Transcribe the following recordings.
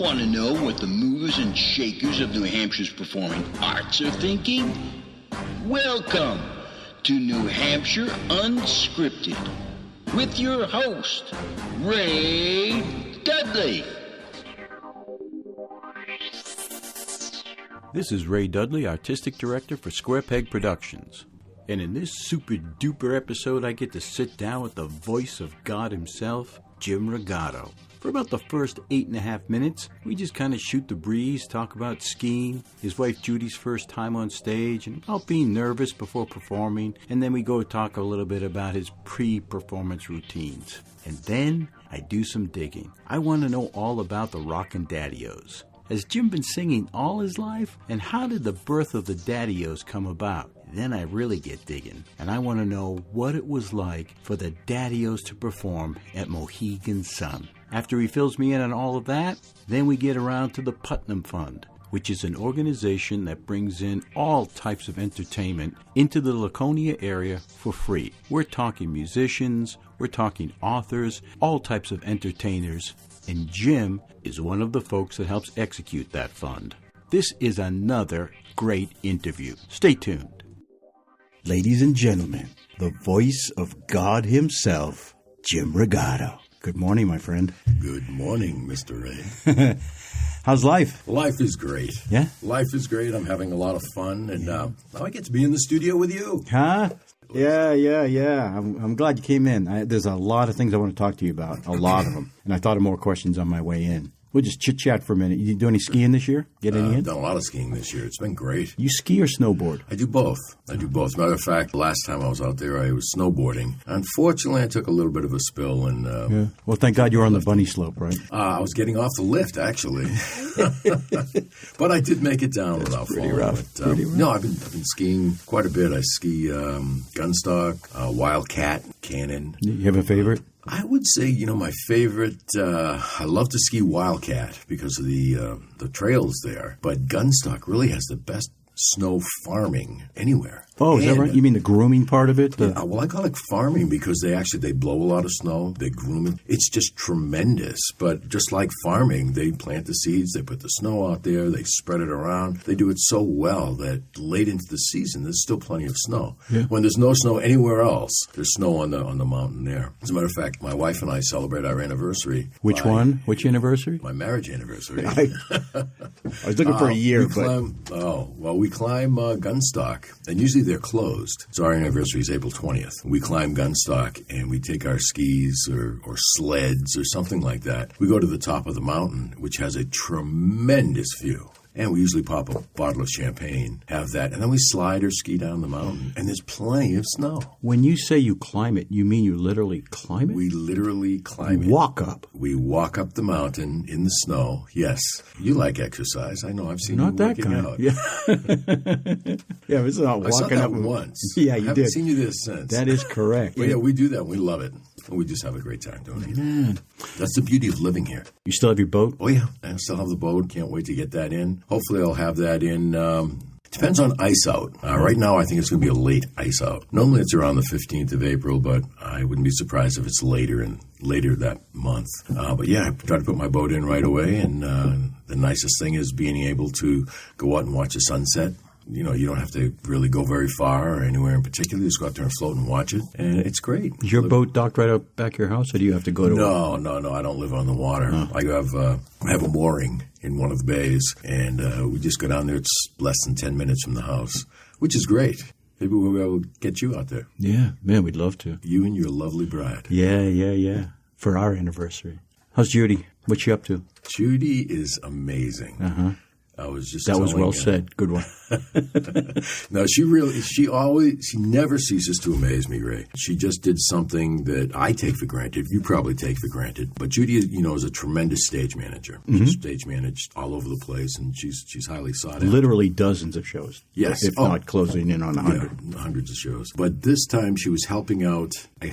Want to know what the movers and shakers of New Hampshire's performing arts are thinking? Welcome to New Hampshire Unscripted with your host, Ray Dudley. This is Ray Dudley, Artistic Director for Square Peg Productions. And in this super duper episode, I get to sit down with the voice of God himself, Jim Rogato. For about the first 8.5 minutes, we just kind of shoot the breeze, talk about skiing, his wife Judys' first time on stage, and about being nervous before performing, and then we go talk a little bit about his pre-performance routines. And then I do some digging. I want to know all about the Rockin Daddios. Has Jim been singing all his life? And how did the birth of the Daddios come about? Then I really get digging, and I want to know what it was like for the Daddios to perform at Mohegan Sun. After he fills me in on all of that, then we get around to the Putnam Fund, which is an organization that brings in all types of entertainment into the Laconia area for free. We're talking musicians, we're talking authors, all types of entertainers, and Jim is one of the folks that helps execute that fund. This is another great interview. Stay tuned. Ladies and gentlemen, the voice of God himself, Jim Rogato. Good morning, my friend. Good morning, Mr. Ray. How's life? Life is great. Yeah? Life is great. I'm having a lot of fun, and now I get to be in the studio with you. Huh? Yeah. I'm glad you came in. There's a lot of things I want to talk to you about, a lot of them. And I thought of more questions on my way in. We'll just chit-chat for a minute. You do any skiing this year? Get any in? I've done a lot of skiing this year. It's been great. You ski or snowboard? I do both. Matter of fact, last time I was out there, I was snowboarding. Unfortunately, I took a little bit of a spill. And Well, thank God you were on the bunny slope, right? I was getting off the lift, actually. But I did make it down without falling. Pretty rough. No, I've been skiing quite a bit. I ski gunstock, wildcat, cannon. You have a favorite? I would say, my favorite, I love to ski wildcat because of the trails there. But gunstock really has the best snow farming anywhere. Oh, is that right? You mean the grooming part of it? Well, I call it farming because they blow a lot of snow. They groom it. It's just tremendous. But just like farming, they plant the seeds, they put the snow out there, they spread it around. They do it so well that late into the season, there's still plenty of snow. Yeah. When there's no snow anywhere else, there's snow on the mountain there. As a matter of fact, my wife and I celebrate our anniversary. Which one? Which anniversary? My marriage anniversary. I was looking for a year. We climb Gunstock, and usually they're closed. So our anniversary is April 20th. We climb Gunstock, and we take our skis or sleds or something like that. We go to the top of the mountain, which has a tremendous view. And we usually pop a bottle of champagne, have that, and then we slide or ski down the mountain, and there's plenty of snow. When you say you climb it, you mean you literally climb it? We literally climb it. Walk up? We walk up the mountain in the snow, yes. You like exercise. I know. I've seen not you that working kind. out. Yeah, it's not walking I saw that up once. Yeah, you I haven't did. seen you there since. That is correct. But yeah, we do that. We love it. And we just have a great time doing it. Man. That's the beauty of living here. You still have your boat? Oh, yeah. I still have the boat. Can't wait to get that in. Hopefully I'll have that in. Depends on ice out. Right now I think it's going to be a late ice out. Normally it's around the 15th of April, but I wouldn't be surprised if it's later that month. But yeah, I try to put my boat in right away. And the nicest thing is being able to go out and watch a sunset. You don't have to really go very far or anywhere in particular. Just go out there and float and watch it, and it's great. Is your boat docked right out back your house, or do you have to go to No, I don't live on the water. Oh. I have a mooring in one of the bays, and we just go down there. It's less than 10 minutes from the house, which is great. Maybe we'll be able to get you out there. Yeah, man, we'd love to. You and your lovely bride. Yeah. For our anniversary. How's Judy? What's she up to? Judy is amazing. Uh-huh. That was well said. Good one. No, she never ceases to amaze me, Ray. She just did something that I take for granted. You probably take for granted. But Judy, is a tremendous stage manager. Mm-hmm. She's stage managed all over the place, and she's highly sought after. Literally dozens of shows. Yes. If not closing in on 100. Yeah, hundreds of shows. But this time she was helping out a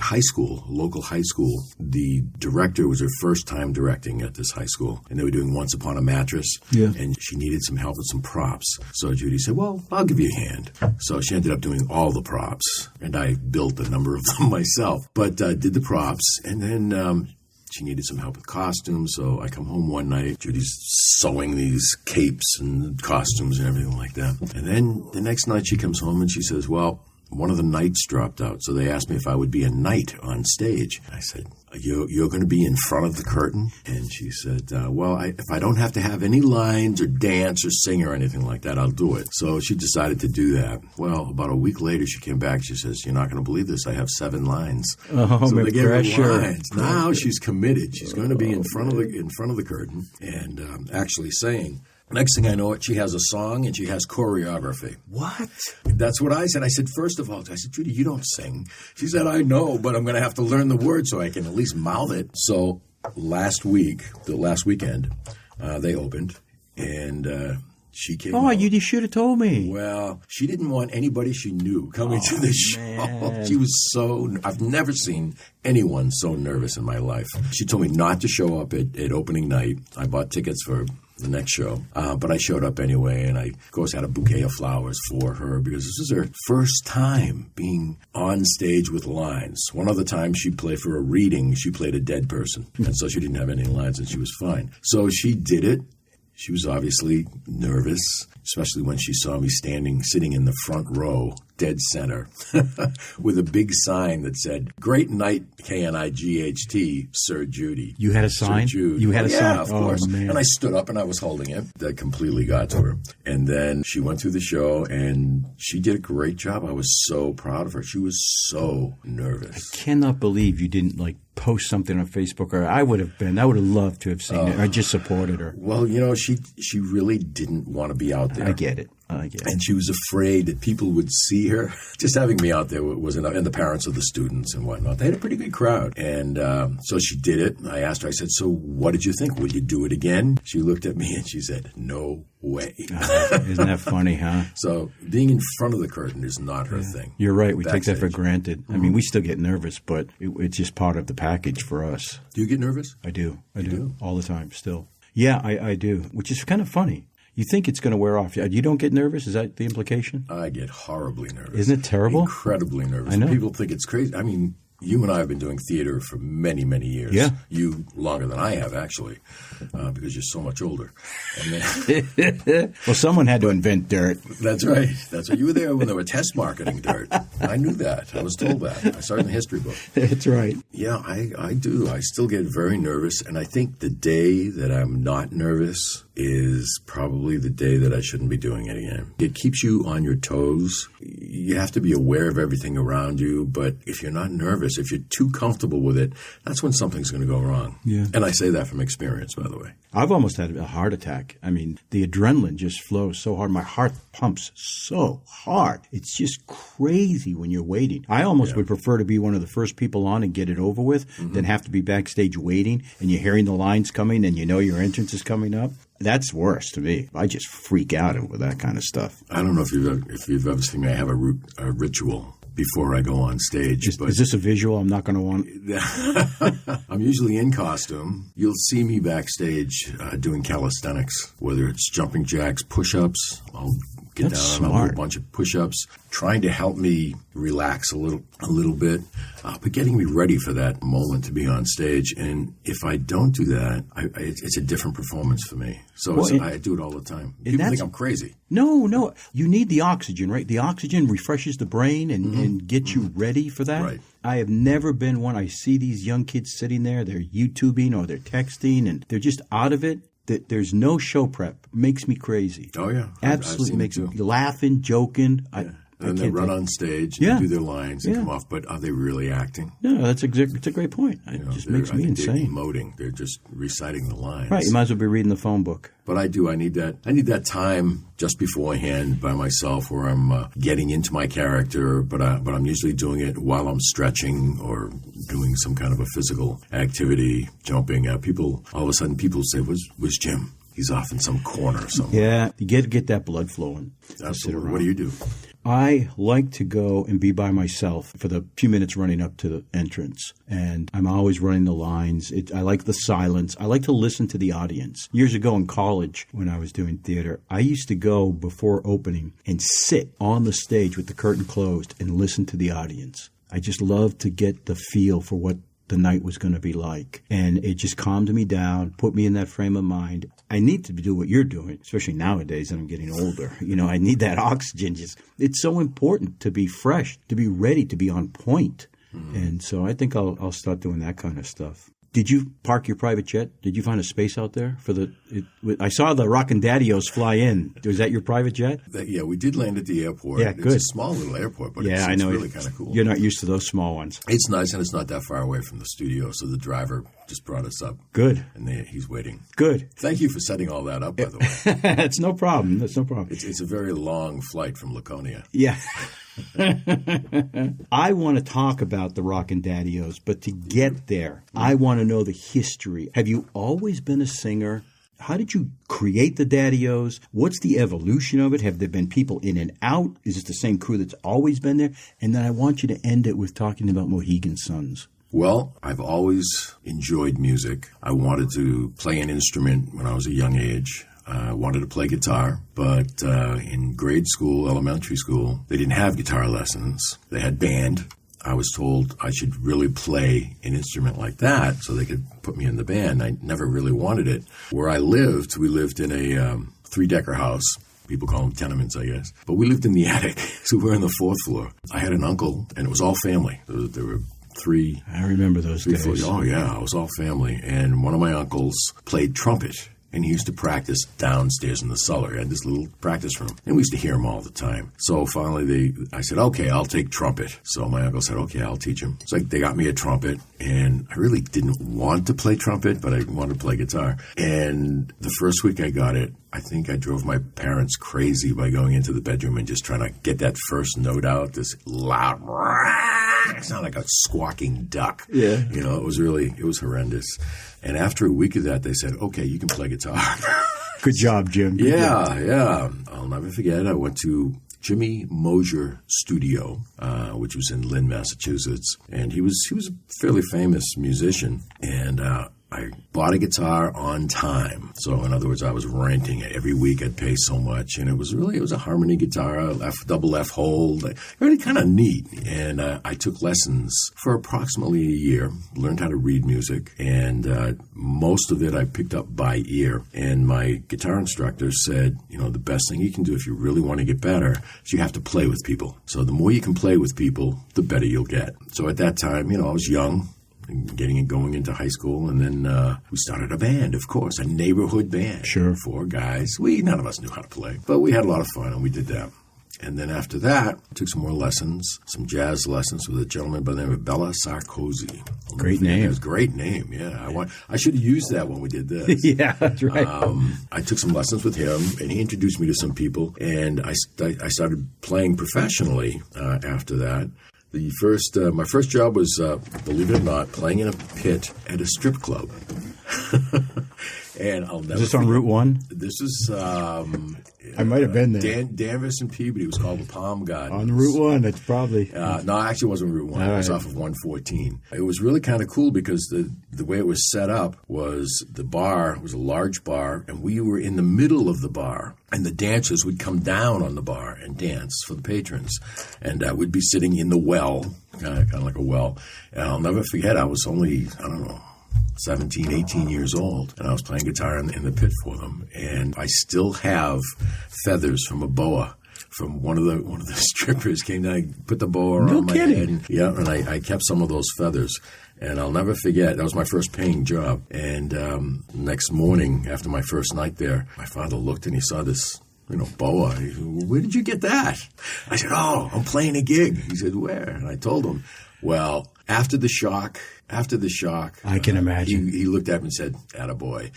local high school. The director was her first time directing at this high school, and they were doing Once Upon a Mattress. Yeah. And she needed some help with some props. So Judy said, well, I'll give you a hand. So she ended up doing all the props, and I built a number of them myself, but did the props. And then she needed some help with costumes. So I come home one night, Judy's sewing these capes and costumes and everything like that. And then the next night she comes home and she says, well, one of the knights dropped out, so they asked me if I would be a knight on stage. I said, you're going to be in front of the curtain? And she said, if I don't have to have any lines or dance or sing or anything like that, I'll do it. So she decided to do that. Well, about a week later, she came back. She says, you're not going to believe this. I have 7 lines. Oh, so my they gave her pressure. lines. Now she's committed. She's going to be in front of the curtain and actually saying. Next thing I know, she has a song and she has choreography. What? That's what I said. I said, first of all, Judy, you don't sing. She said, I know, but I'm going to have to learn the words so I can at least mouth it. So the last weekend, they opened and she came out. You should have told me. Well, she didn't want anybody she knew coming to the show. Man. She was I've never seen anyone so nervous in my life. She told me not to show up at opening night. I bought tickets for the next show. But I showed up anyway, and I, of course, had a bouquet of flowers for her because this is her first time being on stage with lines. One other time she played for a reading, she played a dead person, and so she didn't have any lines, and she was fine. So she did it. She was obviously nervous, especially when she saw me sitting in the front row, dead center, with a big sign that said, Great Night, K-N-I-G-H-T, Sir Judy. You had a sign? Sir Jude. You had a sign? Yeah, of course. Man. And I stood up and I was holding it. That completely got to her. And then she went through the show and she did a great job. I was so proud of her. She was so nervous. I cannot believe you didn't, post something on Facebook, or I would have loved to have seen it. I just supported her. Well, she really didn't want to be out there. I get it. And she was afraid that people would see her. Just having me out there was enough, and the parents of the students and whatnot. They had a pretty good crowd. And so she did it. I asked her, I said, so what did you think? Would you do it again? She looked at me and she said, no way. Isn't that funny, huh? So being in front of the curtain is not her thing. You're right. We take that for Backstage. granted. I mean, we still get nervous, but it's just part of the package for us. Do you get nervous? I do. I You do? all the time still. Yeah, I do, which is kind of funny. You think it's going to wear off. You don't get nervous? Is that the implication? I get horribly nervous. Isn't it terrible? Incredibly nervous. I know. People think it's crazy. I mean, you and I have been doing theater for many, many years. Yeah. You longer than I have, actually, because you're so much older. And then, Well, someone had to invent dirt. That's right. That's right. You were there when they were test marketing dirt. I knew that. I was told that. I saw it in the history book. That's right. Yeah, I do. I still get very nervous. And I think the day that I'm not nervous is probably the day that I shouldn't be doing it again. It keeps you on your toes. You have to be aware of everything around you. But if you're not nervous, if you're too comfortable with it, that's when something's going to go wrong. Yeah. And I say that from experience, by the way. I've almost had a heart attack. I mean, the adrenaline just flows so hard. My heart pumps so hard. It's just crazy when you're waiting. I almost would prefer to be one of the first people on and get it over with than have to be backstage waiting and you're hearing the lines coming and you know your entrance is coming up. That's worse to me. I just freak out with that kind of stuff. I don't know if you've ever seen me. I have a ritual before I go on stage. Is this a visual I'm not going to want? I'm usually in costume. You'll see me backstage doing calisthenics, whether it's jumping jacks, push-ups. I'll get That's down on smart. a bunch of push-ups, trying to help me relax a little bit, but getting me ready for that moment to be on stage. And if I don't do that, it's a different performance for me. So I do it all the time. People think I'm crazy. No. You need the oxygen, right? The oxygen refreshes the brain and gets you ready for that. Right. I have never been one. I see these young kids sitting there, they're YouTubing or they're texting, and they're just out of it. There's no show prep. Makes me crazy. Oh, yeah. Absolutely makes me laughing, joking. And they run on stage and do their lines and come off, but are they really acting? No, it's a great point. It just makes me insane. They're emoting. They're just reciting the lines. Right, you might as well be reading the phone book. But I need that time just beforehand by myself where I'm getting into my character, but I'm usually doing it while I'm stretching or doing some kind of a physical activity, jumping. All of a sudden people say, "Where's Jim? He's off in some corner somewhere." Yeah, you get that blood flowing. Absolutely. What do you do? I like to go and be by myself for the few minutes running up to the entrance. And I'm always running the lines. I like the silence. I like to listen to the audience. Years ago in college, when I was doing theater, I used to go before opening and sit on the stage with the curtain closed and listen to the audience. I just love to get the feel for what the night was going to be like. And it just calmed me down, put me in that frame of mind. I need to do what you're doing, especially nowadays that I'm getting older. I need that oxygen. It's so important to be fresh, to be ready, to be on point. Mm-hmm. And so I think I'll start doing that kind of stuff. Did you park your private jet? Did you find a space out there for I saw the Rockin Daddios fly in. Was that your private jet? Yeah, we did land at the airport. Yeah, good. It's a small little airport, but it's really kind of cool. You're not used to those small ones. It's nice, and it's not that far away from the studio, so the driver just brought us up. Good. And he's waiting. Good. Thank you for setting all that up, by the way. It's no problem. That's no problem. It's a very long flight from Laconia. Yeah. I want to talk about the Rockin Daddios, but to get there, I want to know the history. Have you always been a singer? How did you create the Daddios? What's the evolution of it? Have there been people in and out? Is it the same crew that's always been there? And then I want you to end it with talking about Mohegan Suns. Well, I've always enjoyed music. I wanted to play an instrument when I was a young age. I wanted to play guitar, but in grade school, elementary school, they didn't have guitar lessons. They had band. I was told I should really play an instrument like that so they could put me in the band. I never really wanted it. Where I lived, we lived in a three-decker house. People call them tenements, I guess. But we lived in the attic, so we were on the fourth floor. I had an uncle, and it was all family. There were three. I remember those days. Oh, yeah, it was all family. And one of my uncles played trumpet. And he used to practice downstairs in the cellar. He had this little practice room. And we used to hear him all the time. So finally, I said, okay, I'll take trumpet. So my uncle said, okay, I'll teach him. So they got me a trumpet. And I really didn't want to play trumpet, but I wanted to play guitar. And the first week I got it, I think I drove my parents crazy by going into the bedroom and just trying to get that first note out, this loud, it sounded like a squawking duck. Yeah. It was horrendous. And after a week of that, they said, okay, you can play guitar. Good job, Jim. Good job. Yeah. I'll never forget. I went to Jimmy Mosier Studio, which was in Lynn, Massachusetts. And he was a fairly famous musician. And I bought a guitar on time. So in other words, I was renting it. Every week I'd pay so much. And it was a harmony guitar, double F hold, really kind of neat. And I took lessons for approximately a year, learned how to read music. And most of it I picked up by ear. And my guitar instructor said, the best thing you can do if you really want to get better is you have to play with people. So the more you can play with people, the better you'll get. So at that time, I was young. Going into high school, and then we started a band, of course, a neighborhood band. Sure. 4 guys. None of us knew how to play, but we had a lot of fun, and we did that. And then after that, I took some more lessons, some jazz lessons with a gentleman by the name of Bella Sarkozy. Great name. Great name, yeah. I should have used that when we did this. Yeah, that's right. I took some lessons with him, and he introduced me to some people, and I started playing professionally after that. My first job was, believe it or not, playing in a pit at a strip club. And I'll never. Is this on Route 1? This is. I might have been there. Danvers and Peabody. It was called the Palm Garden. On Route 1, it's probably. No, actually, it wasn't Route 1. It was off of 114. It was really kind of cool because the way it was set up was the bar was a large bar, and we were in the middle of the bar, and the dancers would come down on the bar and dance for the patrons, and we'd be sitting in the well, kind of like a well, and I'll never forget. I was only 17, 18 years old, and I was playing guitar in the pit for them. And I still have feathers from a boa from one of the strippers came down and put the boa around my head. Yeah, and I kept some of those feathers. And I'll never forget, that was my first paying job. And next morning, after my first night there, my father looked and he saw this boa. He said, where did you get that? I said, I'm playing a gig. He said, where? And I told him, well, after the shock, I can imagine. He looked at me and said, attaboy.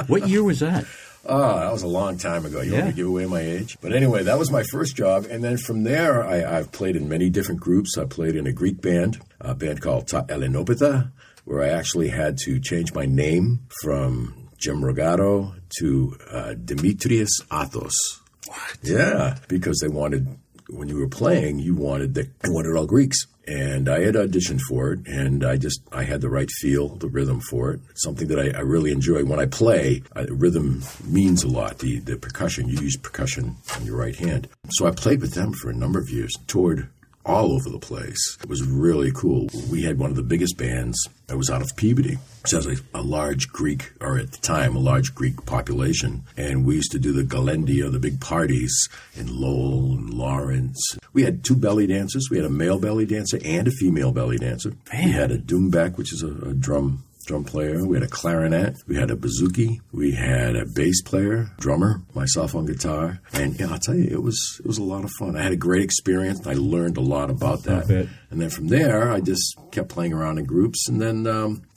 What year was that? That was a long time ago. You want me to give away my age? But anyway, that was my first job. And then from there, I've played in many different groups. I played in a Greek band, a band called Ta Elenopeta, where I actually had to change my name from Jim Rogato to Demetrius Athos. What? Yeah, because they wanted, when you were playing, they wanted all Greeks. And I had auditioned for it, and I had the right feel, the rhythm for it. It's something that I really enjoy. When I play, rhythm means a lot. The percussion, you use percussion on your right hand. So I played with them for a number of years, toured all over the place. It was really cool. We had one of the biggest bands that was out of Peabody, which has a large Greek, or at the time, a large Greek population. And we used to do the Galendia, the big parties in Lowell and Lawrence. We had 2 belly dancers. We had a male belly dancer and a female belly dancer. Man. We had a doumbek, which is a drum player. We had a clarinet. We had a bouzouki. We had a bass player, drummer, myself on guitar. And I'll tell you, it was a lot of fun. I had a great experience. I learned a lot about that. And then from there, I just kept playing around in groups. And then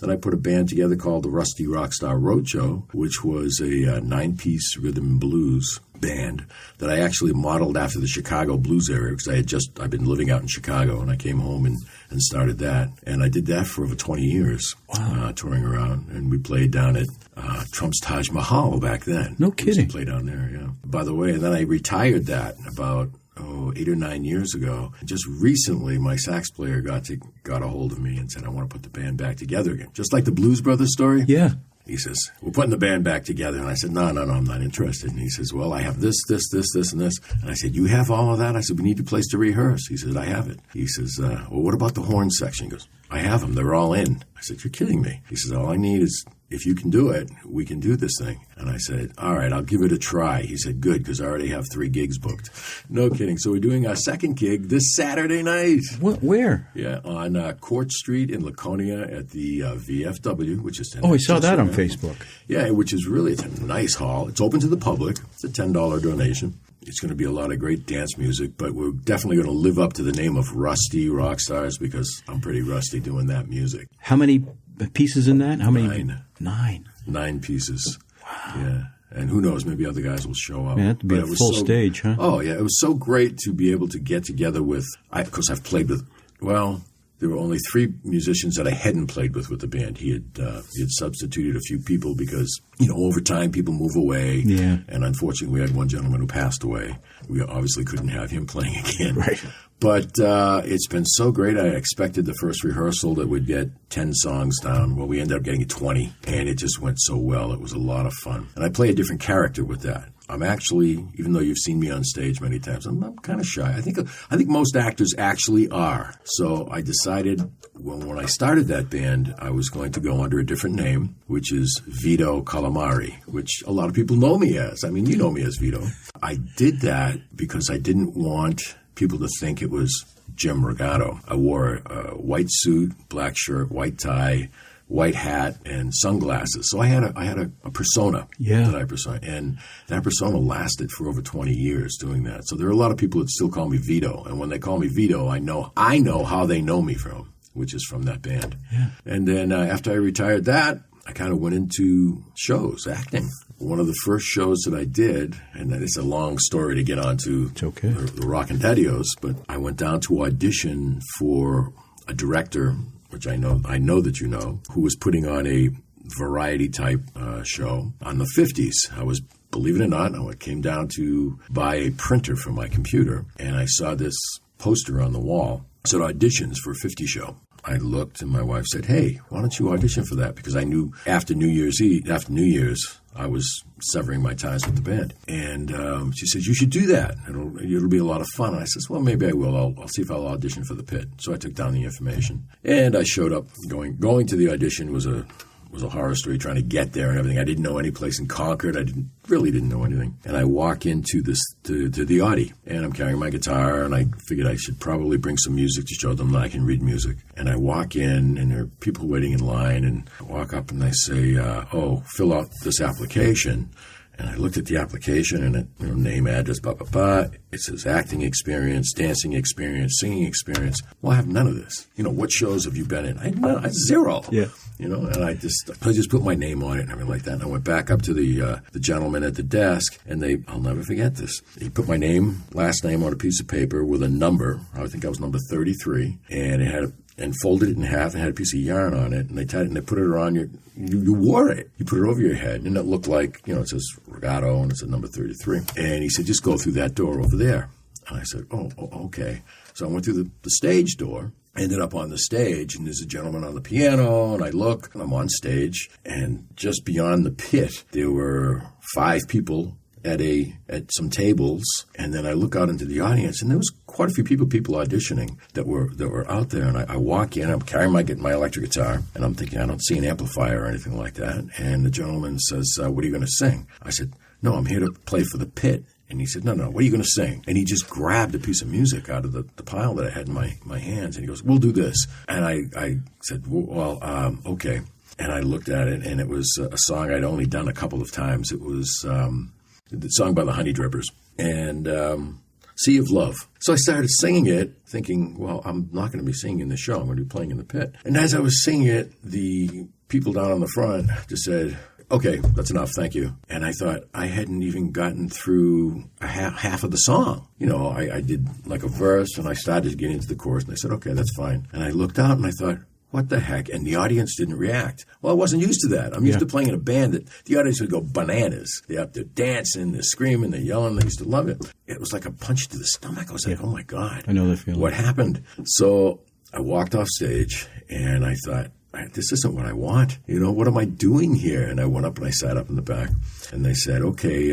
I put a band together called the Rusty Rockstar Roadshow, which was a 9-piece rhythm and blues band that I actually modeled after the Chicago blues area, because I've been living out in Chicago, and I came home and started that. And I did that for over 20 years, touring around. And we played down at Trump's Taj Mahal back then. No kidding. We played down there, yeah. By the way, then I retired that about 8 or 9 years ago. Just recently, my sax player got a hold of me and said, I want to put the band back together again. Just like the Blues Brothers story. Yeah. He says, we're putting the band back together. And I said, no, I'm not interested. And he says, well, I have this, and this. And I said, you have all of that? I said, we need a place to rehearse. He said, I have it. He says, well, what about the horn section? He goes, I have them. They're all in. I said, you're kidding me. He says, all I need is, if you can do it, we can do this thing. And I said, all right, I'll give it a try. He said, good, because I already have 3 gigs booked. No kidding. So we're doing our second gig this Saturday night. What? Where? Yeah, on Court Street in Laconia at the VFW, which is... I saw that on Facebook. Yeah, which is really, it's a nice hall. It's open to the public. It's a $10 donation. It's going to be a lot of great dance music, but we're definitely going to live up to the name of Rusty Rockstars, because I'm pretty rusty doing that music. How many pieces in that? How many? 9. 9 pieces. Wow. Yeah. And who knows, maybe other guys will show up. Yeah, it'd be a full stage, huh? Oh, yeah. It was so great to be able to get together with, because I've played with, there were only 3 musicians that I hadn't played with the band. He had substituted a few people because, over time people move away. Yeah. And unfortunately, we had one gentleman who passed away. We obviously couldn't have him playing again. Right. But it's been so great. I expected the first rehearsal that we'd get 10 songs down. Well, we ended up getting 20, and it just went so well. It was a lot of fun. And I play a different character with that. I'm actually, even though you've seen me on stage many times, I'm kind of shy. I think most actors actually are. So I decided, when I started that band, I was going to go under a different name, which is Vito Calamari, which a lot of people know me as. I mean, you know me as Vito. I did that because I didn't want people to think it was Jim Rogato. I wore a white suit, black shirt, white tie, white hat, and sunglasses. So I had a persona that I persona, and that persona lasted for over 20 years doing that. So there are a lot of people that still call me Vito, and when they call me Vito, I know how they know me from, which is from that band. Yeah. And then after I retired that, I kind of went into shows, acting. One of the first shows that I did, and it's a long story to get onto the Rockin Daddios, but I went down to audition for a director, which I know that you know, who was putting on a variety type show on the 50s. I was, believe it or not, I came down to buy a printer for my computer, and I saw this poster on the wall. It said auditions for a 50 show. I looked, and my wife said, hey, why don't you audition for that? Because I knew after New Year's, I was severing my ties with the band. And she said, you should do that. It'll be a lot of fun. And I said, well, maybe I will. I'll see if I'll audition for the Pit. So I took down the information. And I showed up. Going to the audition was a horror story, trying to get there and everything. I didn't know any place in Concord. I really didn't know anything. And I walk into to the Audi, and I'm carrying my guitar, and I figured I should probably bring some music to show them that I can read music. And I walk in, and there are people waiting in line, and I walk up and they say, fill out this application. And I looked at the application, and name, address, blah, blah, blah. It says acting experience, dancing experience, singing experience. Well, I have none of this. What shows have you been in? I had 0. Yeah. And I just put my name on it and everything like that. And I went back up to the gentleman at the desk, and I'll never forget this. He put my last name on a piece of paper with a number. I think I was number 33, and it had and folded it in half and had a piece of yarn on it, and they tied it and they put it around you wore it. You put it over your head, and it looked like, it says Rogato, and it's a number 33. And he said, just go through that door over there. And I said, oh okay. So I went through the stage door, ended up on the stage, and there's a gentleman on the piano, and I look, and I'm on stage, and just beyond the pit, there were 5 people at some tables, and then I look out into the audience, and there was quite a few people auditioning that were out there. And I walk in, I'm carrying my electric guitar, and I'm thinking, I don't see an amplifier or anything like that. And the gentleman says, "What are you going to sing?" I said, "No, I'm here to play for the pit." And he said, no, what are you going to sing? And he just grabbed a piece of music out of the pile that I had in my hands, and he goes, "We'll do this." And I said, well, okay. And I looked at it, and it was a song I'd only done a couple of times. It was the song by the Honey Drippers, and Sea of Love. So I started singing it, thinking, well, I'm not going to be singing in the show. I'm going to be playing in the pit. And as I was singing it, the people down on the front just said, "Okay, that's enough, thank you." And I thought I hadn't even gotten through half of the song. I did like a verse, and I started to get into the chorus, and I said, "Okay, that's fine." And I looked out, and I thought, what the heck? And the audience didn't react. Well, I wasn't used to that. I'm used to playing in a band that the audience would go bananas. They're up there dancing, they're screaming, they're yelling. They used to love it. It was like a punch to the stomach. I was like, oh, my God. I know that feeling. What happened? So I walked off stage, and I thought, this isn't what I want. What am I doing here? And I went up and I sat up in the back, and they said, okay,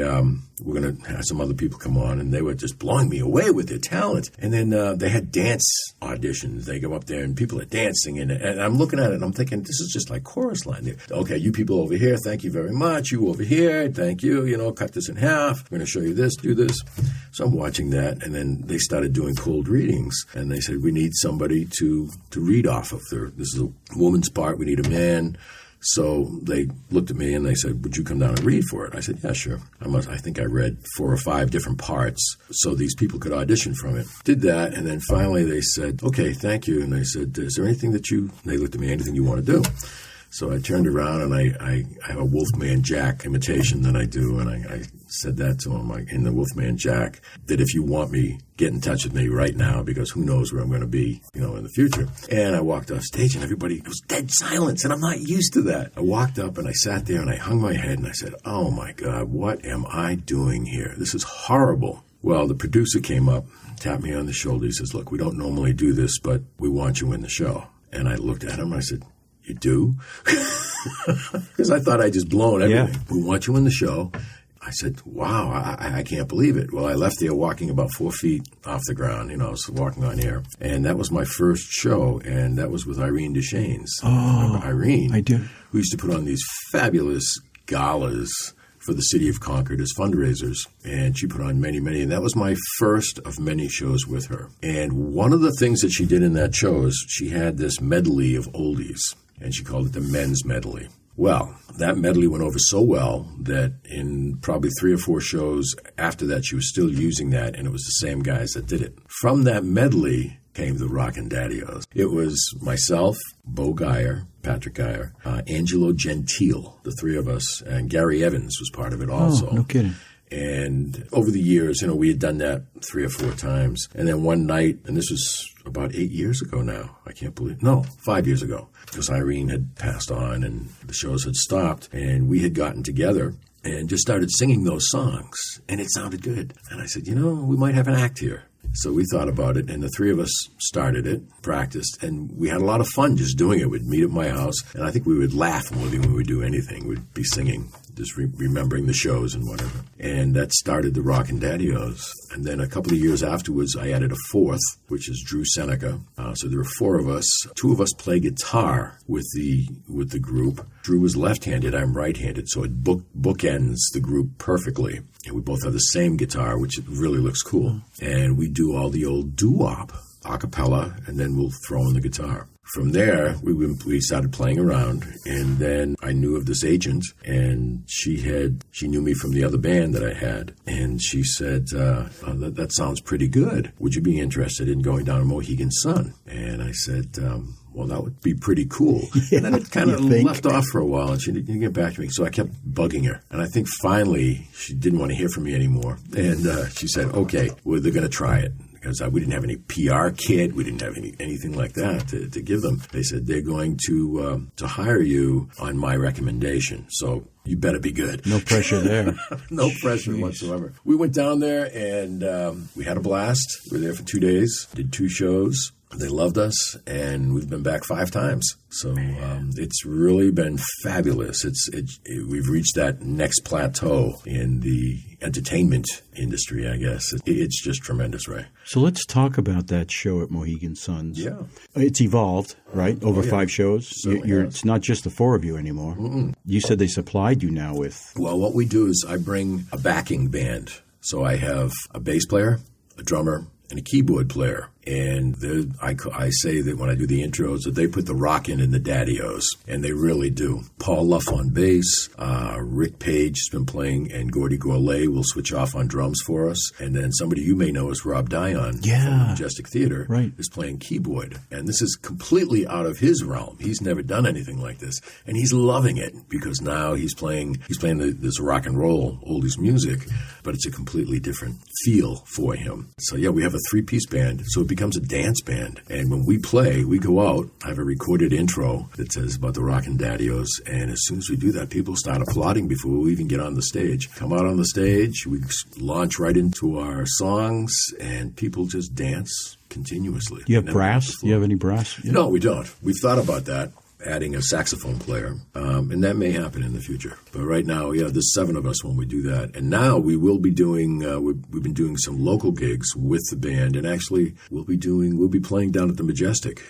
we're going to have some other people come on. And they were just blowing me away with their talent. And then they had dance auditions. They go up there and people are dancing. And I'm looking at it and I'm thinking, this is just like chorus line. Okay, you people over here, thank you very much. You over here, thank you. cut this in half. I'm going to show you this, do this. So I'm watching that. And then they started doing cold readings. And they said, we need somebody to read off of this is a woman's part. We need a man. So they looked at me and they said, would you come down and read for it? I said, yeah, sure. I think I read 4 or 5 different parts so these people could audition from it. Did that, and then finally they said, okay, thank you. And they said, is there anything they looked at me, anything you want to do? So I turned around and I have a Wolfman Jack imitation that I do, and I said that to him in the Wolfman Jack, that if you want me, get in touch with me right now, because who knows where I'm going to be, in the future. And I walked off stage and it was dead silence, and I'm not used to that. I walked up and I sat there and I hung my head and I said, oh my God, what am I doing here? This is horrible. Well, the producer came up, tapped me on the shoulder. He says, look, we don't normally do this, but we want you in the show. And I looked at him and I said, you do? Because I thought I'd just blown everything. Yeah. We want you in the show. I said, wow, I can't believe it. Well, I left there walking about 4 feet off the ground, so walking on air. And that was my first show, and that was with Irene Deschaines. Oh, Irene. I do. Who used to put on these fabulous galas for the city of Concord as fundraisers. And she put on many, many. And that was my first of many shows with her. And one of the things that she did in that show is she had this medley of oldies, and she called it the men's medley. Well, that medley went over so well that in probably 3 or 4 shows after that, she was still using that, and it was the same guys that did it. From that medley came the Rockin Daddios. It was myself, Bo Geyer, Patrick Geyer, Angelo Gentile, the 3 of us, and Gary Evans was part of it also. Oh, no kidding. And over the years, we had done that 3 or 4 times. And then one night, and this was about 8 years ago now, I can't believe, no, 5 years ago, because Irene had passed on and the shows had stopped, and we had gotten together and just started singing those songs, and it sounded good. And I said, we might have an act here. So we thought about it, and the 3 of us started it, practiced, and we had a lot of fun just doing it. We'd meet at my house, and I think we would laugh more than we would do anything. We'd be singing, just remembering the shows and whatever. And that started the Rockin Daddios. And then a couple of years afterwards, I added a 4th, which is Drew Seneca. So there were 4 of us. 2 of us play guitar with the group. Drew was left-handed, I'm right-handed, so it bookends the group perfectly. And we both have the same guitar, which really looks cool. And we do all the old doo-wop, a cappella, and then we'll throw in the guitar. From there, we started playing around, and then I knew of this agent, and she knew me from the other band that I had, and she said, that sounds pretty good. Would you be interested in going down to Mohegan Sun? And I said, well, that would be pretty cool. Yeah, and then it kind of left off for a while, and she didn't get back to me. So I kept bugging her. And I think finally she didn't want to hear from me anymore. And she said, okay, well, they're going to try it. Because we didn't have any PR kit. We didn't have anything like that to give them. They said, they're going to hire you on my recommendation. So you better be good. No pressure there. No pressure whatsoever. We went down there and we had a blast. We were there for 2 days, did 2 shows. They loved us, and we've been back 5 times. So it's really been fabulous. We've reached that next plateau in the entertainment industry, I guess. It's just tremendous, Ray. So let's talk about that show at Mohegan Sun. Yeah. It's evolved, right? Over 5 shows. It's not just the 4 of you anymore. Mm-mm. You said they supplied you now with... Well, what we do is I bring a backing band. So I have a bass player, a drummer, and a keyboard player. And I say that when I do the intros that they put the Rockin in the Daddios, and they really do. Paul Luff on bass, Rick Page has been playing, and Gordy Gourlay will switch off on drums for us. And then somebody you may know is Rob Dion from the Majestic Theater is playing keyboard. And this is completely out of his realm. He's never done anything like this. And he's loving it because now he's playing this rock and roll oldies music, but it's a completely different feel for him. So yeah, we have a 3-piece band. So it becomes a dance band. And when we play, we go out, I have a recorded intro that says about the Rockin Daddios, and as soon as we do that, people start applauding before we even get on the stage. Come out on the stage, we launch right into our songs, and people just dance continuously. Do you have brass? Do you have any brass? No, we don't. We've thought about that, adding a saxophone player, and that may happen in the future. But right now, there's 7 of us when we do that. And now we will be doing, we've been doing some local gigs with the band, and actually we'll be playing down at the Majestic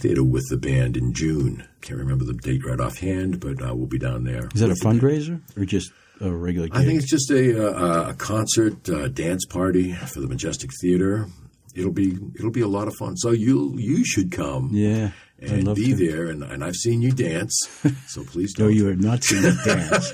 Theater with the band in June. Can't remember the date right offhand, but we'll be down there. Is that a fundraiser or just a regular gig? I think it's just a concert, dance party for the Majestic Theater. It'll be a lot of fun. So you should come. Yeah. And be there, and I've seen you dance, so please don't. No, you have not seen me dance.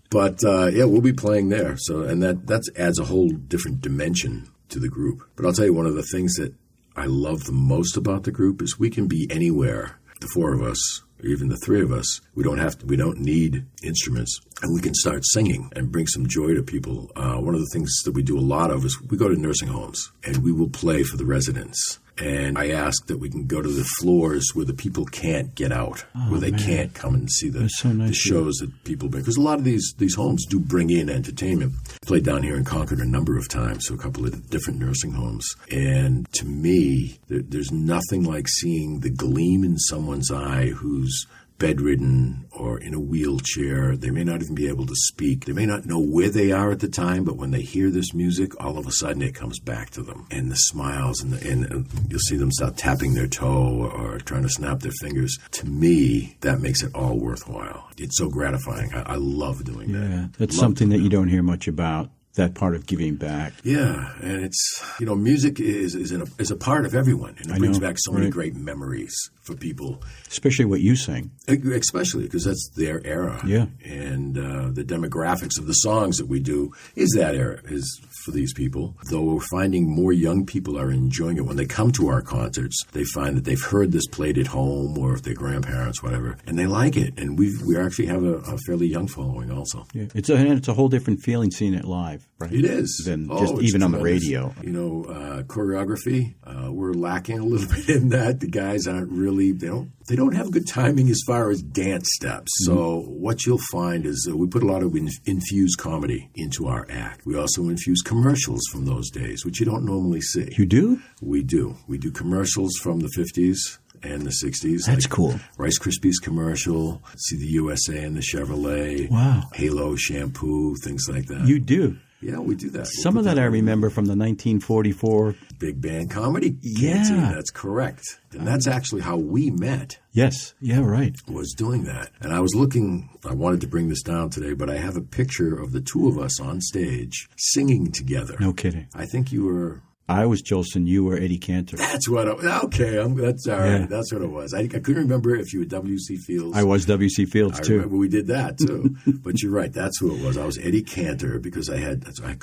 But, we'll be playing there, so and that adds a whole different dimension to the group. But I'll tell you, one of the things that I love the most about the group is we can be anywhere, the 4 of us, or even the 3 of us. We don't need instruments, and we can start singing and bring some joy to people. One of the things that we do a lot of is we go to nursing homes, and we will play for the residents. And I ask that we can go to the floors where the people can't get out, where they can't come and see the shows that people bring. Because a lot of these homes do bring in entertainment. Played down here in Concord a number of times, so a couple of different nursing homes. And to me, there's nothing like seeing the gleam in someone's eye who's bedridden or in a wheelchair. They may not even be able to speak. They may not know where they are at the time, but when they hear this music, all of a sudden it comes back to them. And the smiles, and you'll see them start tapping their toe or trying to snap their fingers. To me, that makes it all worthwhile. It's so gratifying. I love doing that. Yeah, that's something that you don't hear much about. That part of giving back. Yeah, and it's, music is a part of everyone, and it brings back so many great memories for people. Especially what you sing. Especially because that's their era. Yeah. And the demographics of the songs that we do is that era, is for these people. Though we're finding more young people are enjoying it. When they come to our concerts, they find that they've heard this played at home or if their grandparents, whatever, and they like it. And we actually have a fairly young following also. Yeah. It's a whole different feeling seeing it live. Right? It is. Than just even on the radio. Choreography, we're lacking a little bit in that. The guys aren't really, they don't have good timing as far as dance steps. Mm-hmm. So what you'll find is we put a lot of infused comedy into our act. We also infuse commercials from those days, which you don't normally see. You do? We do. We do commercials from the 50s. And the 60s. That's cool. Rice Krispies commercial, see the USA and the Chevrolet. Wow. Halo shampoo, things like that. You do? Yeah, we do that. Some of that I remember from the 1944. Big band comedy. Yeah. That's correct. And that's actually how we met. Yes. Yeah, right. Was doing that. And I was looking, I wanted to bring this down today, but I have a picture of the 2 of us on stage singing together. No kidding. I think you were... I was Jolson. You were Eddie Cantor. That's what. That's all right. Yeah. That's what it was. I couldn't remember if you were W.C. Fields. I was W.C. Fields too. I remember we did that too. But you're right. That's who it was. I was Eddie Cantor because I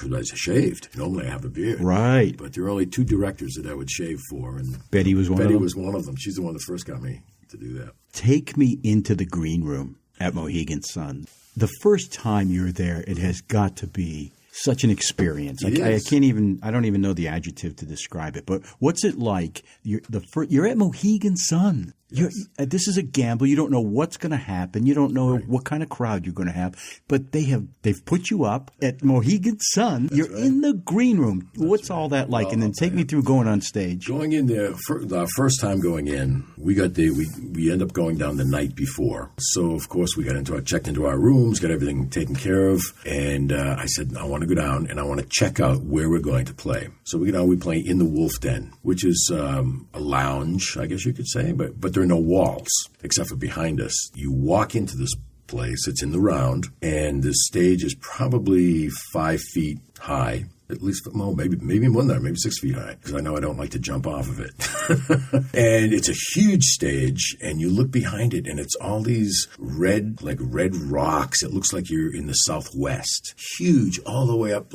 was shaved. Normally I have a beard. Right. But there are only 2 directors that I would shave for, and Betty was one of them. Betty was one of them. She's the one that first got me to do that. Take me into the green room at Mohegan Sun. The first time you're there, it has got to be such an experience. I don't even know the adjective to describe it. But what's it like? You're at Mohegan Sun. This is a gamble. You don't know what's going to happen. You don't know what kind of crowd you're going to have. But they've put you up at Mohegan Sun. You're in the green room. What's all that like? Well, and then take me through going on stage. Going in there, the first time going in, we end up going down the night before. So of course we checked into our rooms, got everything taken care of, and I said I want to go down and I want to check out where we're going to play. So we play in the Wolf Den, which is a lounge, I guess you could say, but there are no walls except for behind us. You walk into this place, it's in the round, and the stage is probably 5 feet high. At least, well, maybe more than that, maybe 6 feet high, because I know I don't like to jump off of it. And it's a huge stage, and you look behind it, and it's all these red rocks. It looks like you're in the Southwest. Huge, all the way up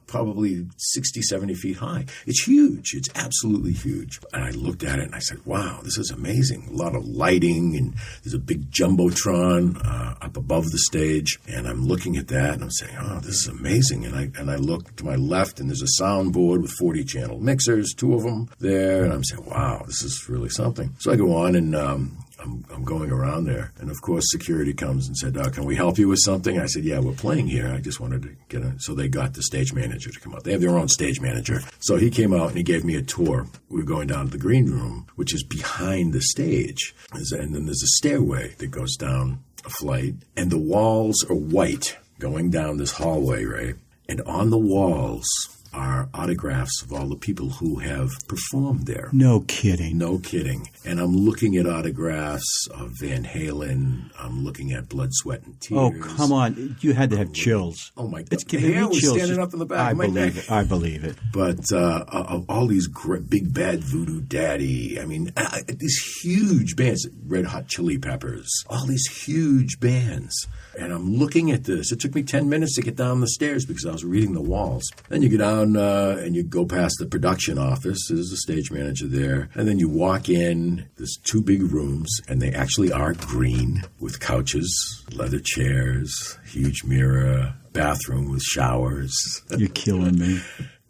probably 60, 70 feet high. It's huge. It's absolutely huge. And I looked at it, and I said, wow, this is amazing. A lot of lighting, and there's a big jumbotron up above the stage. And I'm looking at that, and I'm saying, oh, this is amazing. And I look to my left, and there's a soundboard with 40-channel mixers, 2 of them there, and I'm saying, wow, this is really something. So I go on, and I'm going around there, and of course security comes and said, can we help you with something? I said, yeah, we're playing here. I just wanted to get in. So they got the stage manager to come out. They have their own stage manager. So he came out and he gave me a tour. We were going down to the green room, which is behind the stage, and then there's a stairway that goes down a flight, and the walls are white going down this hallway, right? And on the walls are autographs of all the people who have performed there. No kidding. No kidding. And I'm looking at autographs of Van Halen. I'm looking at Blood, Sweat, and Tears. Oh, come on. You had to have chills. Oh, my God. It's giving me chills. Standing up in the back of my neck. I believe it. But of all these Big Bad Voodoo Daddy, I mean, these huge bands, Red Hot Chili Peppers, all these huge bands. And I'm looking at this. It took me 10 minutes to get down the stairs because I was reading the walls. Then you go down and you go past the production office. There's a stage manager there. And then you walk in. There's 2 big rooms, and they actually are green with couches, leather chairs, huge mirror, bathroom with showers. You're killing me.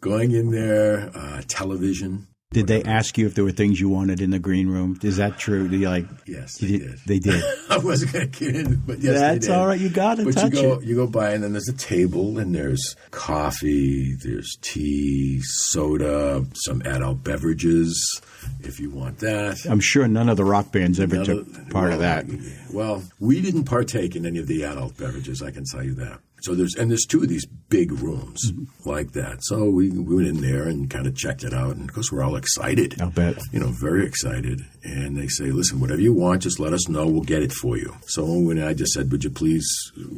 Going in there, television. Did they ask you if there were things you wanted in the green room? Is that true? Yes, they did. They did. I wasn't going to get in, but yes, that's they did. all right. You got to touch it. You go by, and then there's a table, and there's coffee, there's tea, soda, some adult beverages, if you want that. I'm sure none of the rock bands ever took part of that. Well, we didn't partake in any of the adult beverages, I can tell you that. So there's 2 of these big rooms like that. So we went in there and kind of checked it out. And, of course, we're all excited. I'll bet. Very excited. And they say, listen, whatever you want, just let us know. We'll get it for you. So when I just said, would you please,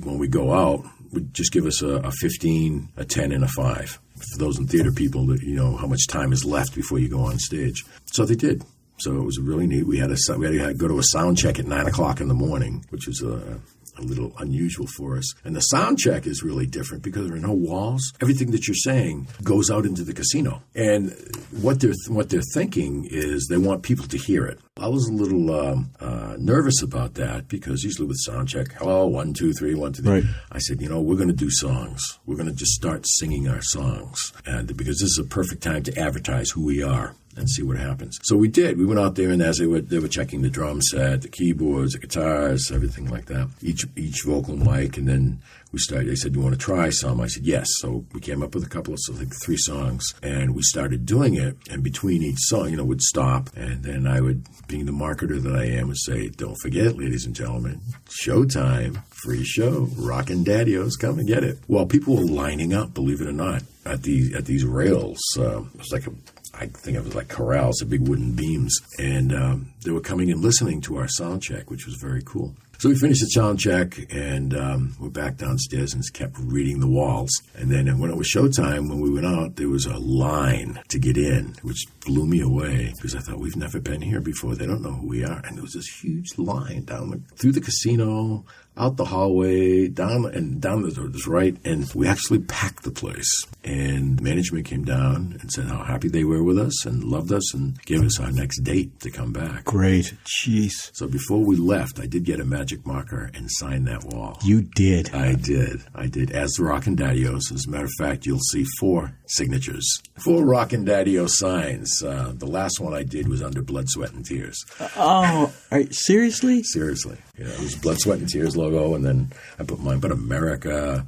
when we go out, just give us a 15, a 10, and a 5. For those in theater people that, how much time is left before you go on stage. So they did. So it was really neat. We had to go to a sound check at 9 o'clock in the morning, which was a little unusual for us. And the sound check is really different because there are no walls. Everything that you're saying goes out into the casino. And what they're thinking is they want people to hear it. I was a little nervous about that because usually with sound check, hello, 1, 2, 3, 1, 2, 3. Right. I said, we're going to do songs. We're going to just start singing our songs. And because this is a perfect time to advertise who we are and see what happens. So we did. We went out there, and as they were checking the drum set, the keyboards, the guitars, everything like that, each vocal mic, and then we started. They said, "You want to try some?" I said, "Yes." So we came up with a couple of 3 songs, and we started doing it. And between each song, would stop, and then I would, being the marketer that I am, would say, "Don't forget, ladies and gentlemen, showtime, free show, Rockin Daddios, come and get it." Well, people were lining up, believe it or not, at these rails. It was like I think it was like corrals, the big wooden beams. And they were coming and listening to our sound check, which was very cool. So we finished the sound check, and we're back downstairs and kept reading the walls. And then when it was showtime, when we went out, there was a line to get in, which blew me away because I thought, we've never been here before. They don't know who we are. And there was this huge line through the casino, out the hallway, down the right, and we actually packed the place. And management came down and said how happy they were with us and loved us and gave us our next date to come back. Great. Jeez. So before we left, I did get a magic marker and sign that wall. You did. I did. As the Rockin Daddios. As a matter of fact, you'll see 4 signatures. 4 Rockin Daddios signs. The last one I did was under Blood, Sweat, and Tears. Seriously? Seriously. It was Blood, Sweat, and Tears logo, and then I put mine, but America.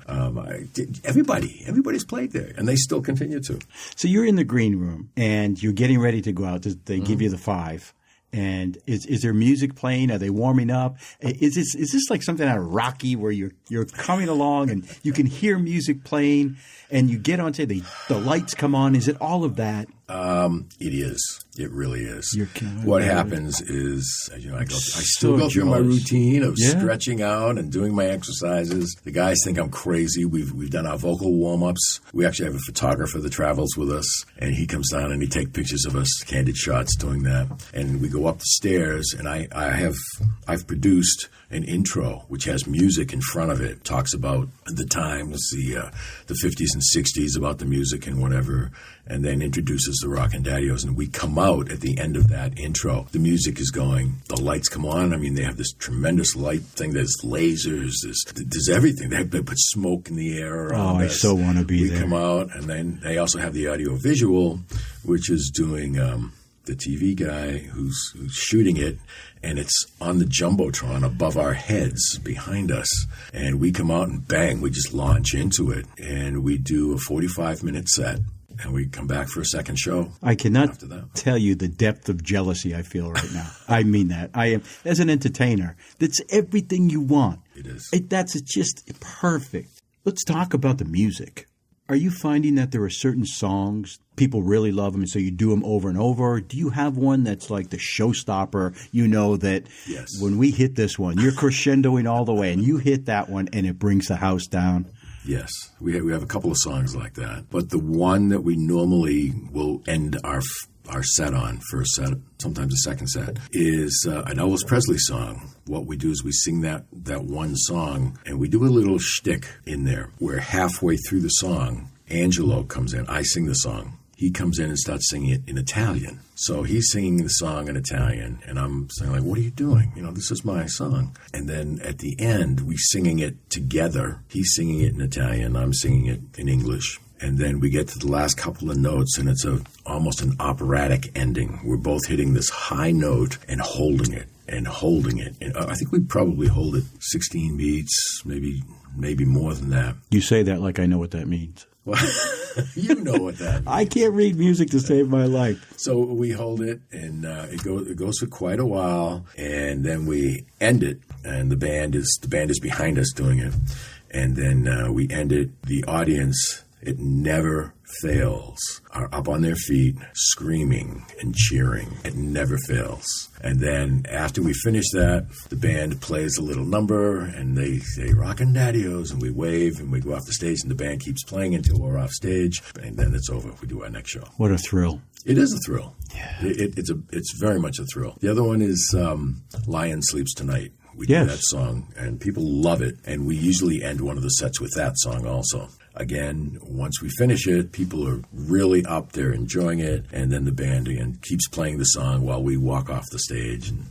Everybody's played there, and they still continue to. So you're in the green room, and you're getting ready to go out. They give you the 5. And is there music playing? Are they warming up? Is this like something out of Rocky where you're coming along and you can hear music playing and you get onto the lights come on? Is it all of that? It is. It really is. You're what happens is, I still go through my routine of stretching out and doing my exercises. The guys think I'm crazy. We've done our vocal warm-ups. We actually have a photographer that travels with us, and he comes down and he takes pictures of us, candid shots doing that. And we go up the stairs, and I've produced an intro which has music in front of it. Talks about the times, the 50s and 60s, about the music and whatever, and then introduces the Rockin Daddios. And we come out at the end of that intro. The music is going. The lights come on. I mean, they have this tremendous light thing. There's lasers. There's everything. They put smoke in the air around us. I so want to be there. We come out, and then they also have the audio visual, which is doing the TV guy who's shooting it, and it's on the Jumbotron above our heads behind us. And we come out and bang, we just launch into it. And we do a 45-minute set. And we come back for a second show. I cannot tell you the depth of jealousy I feel right now. I mean that. I am, as an entertainer, that's everything you want. It is. That's just perfect. Let's talk about the music. Are you finding that there are certain songs, people really love them, and so you do them over and over? Do you have one that's like the showstopper? You know that when we hit this one, you're crescendoing all the way, and you hit that one, and it brings the house down? Yes, we have a couple of songs like that. But the one that we normally will end our set on, first set, sometimes a second set, is an Elvis Presley song. What we do is we sing that one song, and we do a little shtick in there where halfway through the song, Angelo comes in. I sing the song. He comes in and starts singing it in Italian. So he's singing the song in Italian, and I'm saying, like, what are you doing? This is my song. And then at the end, we singing it together. He's singing it in Italian. I'm singing it in English. And then we get to the last couple of notes, and it's almost an operatic ending. We're both hitting this high note and holding it. And I think we probably hold it 16 beats, maybe more than that. You say that like I know what that means. Well, you know what that means. I can't read music to save my life. So we hold it, and it goes for quite a while, and then we end it, and the band is behind us doing it, and then we end it. The audience, it never fails, are up on their feet, screaming and cheering. It never fails. And then after we finish that, the band plays a little number, and they say, Rockin Daddios, and we wave, and we go off the stage, and the band keeps playing until we're off stage, and then it's over. We do our next show. What a thrill. It is a thrill. Yeah. It's very much a thrill. The other one is Lion Sleeps Tonight. We do that song, and people love it, and we usually end one of the sets with that song also. Again, once we finish it, people are really up there enjoying it, and then the band again keeps playing the song while we walk off the stage, and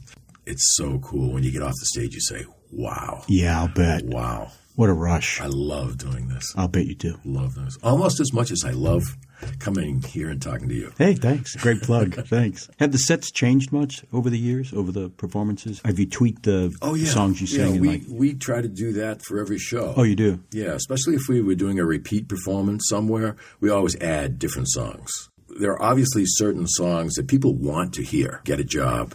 it's so cool. When you get off the stage, you say, wow. Yeah, I'll bet. Wow. What a rush. I love doing this. I'll bet you do. Love this. Almost as much as I love coming here and talking to you. Hey, thanks. Great plug. Thanks. Have the sets changed much over the years, over the performances? Have you tweaked the songs you sang? We try to do that for every show. Oh, you do? Yeah, especially if we were doing a repeat performance somewhere, we always add different songs. There are obviously certain songs that people want to hear. Get a Job,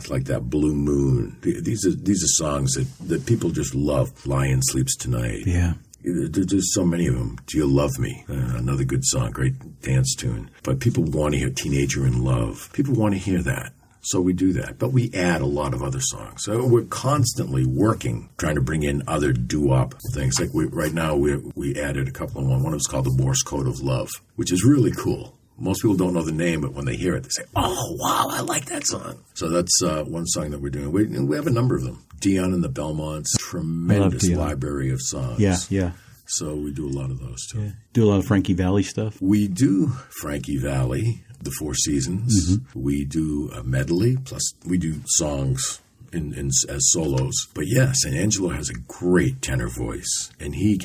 like that Blue Moon. These are songs that people just love. Lion Sleeps Tonight. Yeah. There's so many of them. Do You Love Me? Another good song, great dance tune. But people want to hear Teenager in Love. People want to hear that. So we do that. But we add a lot of other songs. So we're constantly working, trying to bring in other doo-wop things. Like right now, we added a couple of one. One of it's called The Morse Code of Love, which is really cool. Most people don't know the name, but when they hear it, they say, oh, wow, I like that song. So that's one song that we're doing. We have a number of them. Dion and the Belmonts, tremendous library of songs. Yeah. So we do a lot of those, too. Yeah. Do a lot of Frankie Valli stuff? We do Frankie Valli, the Four Seasons. Mm-hmm. We do a medley, plus we do songs as solos. But yes, and Angelo has a great tenor voice, and he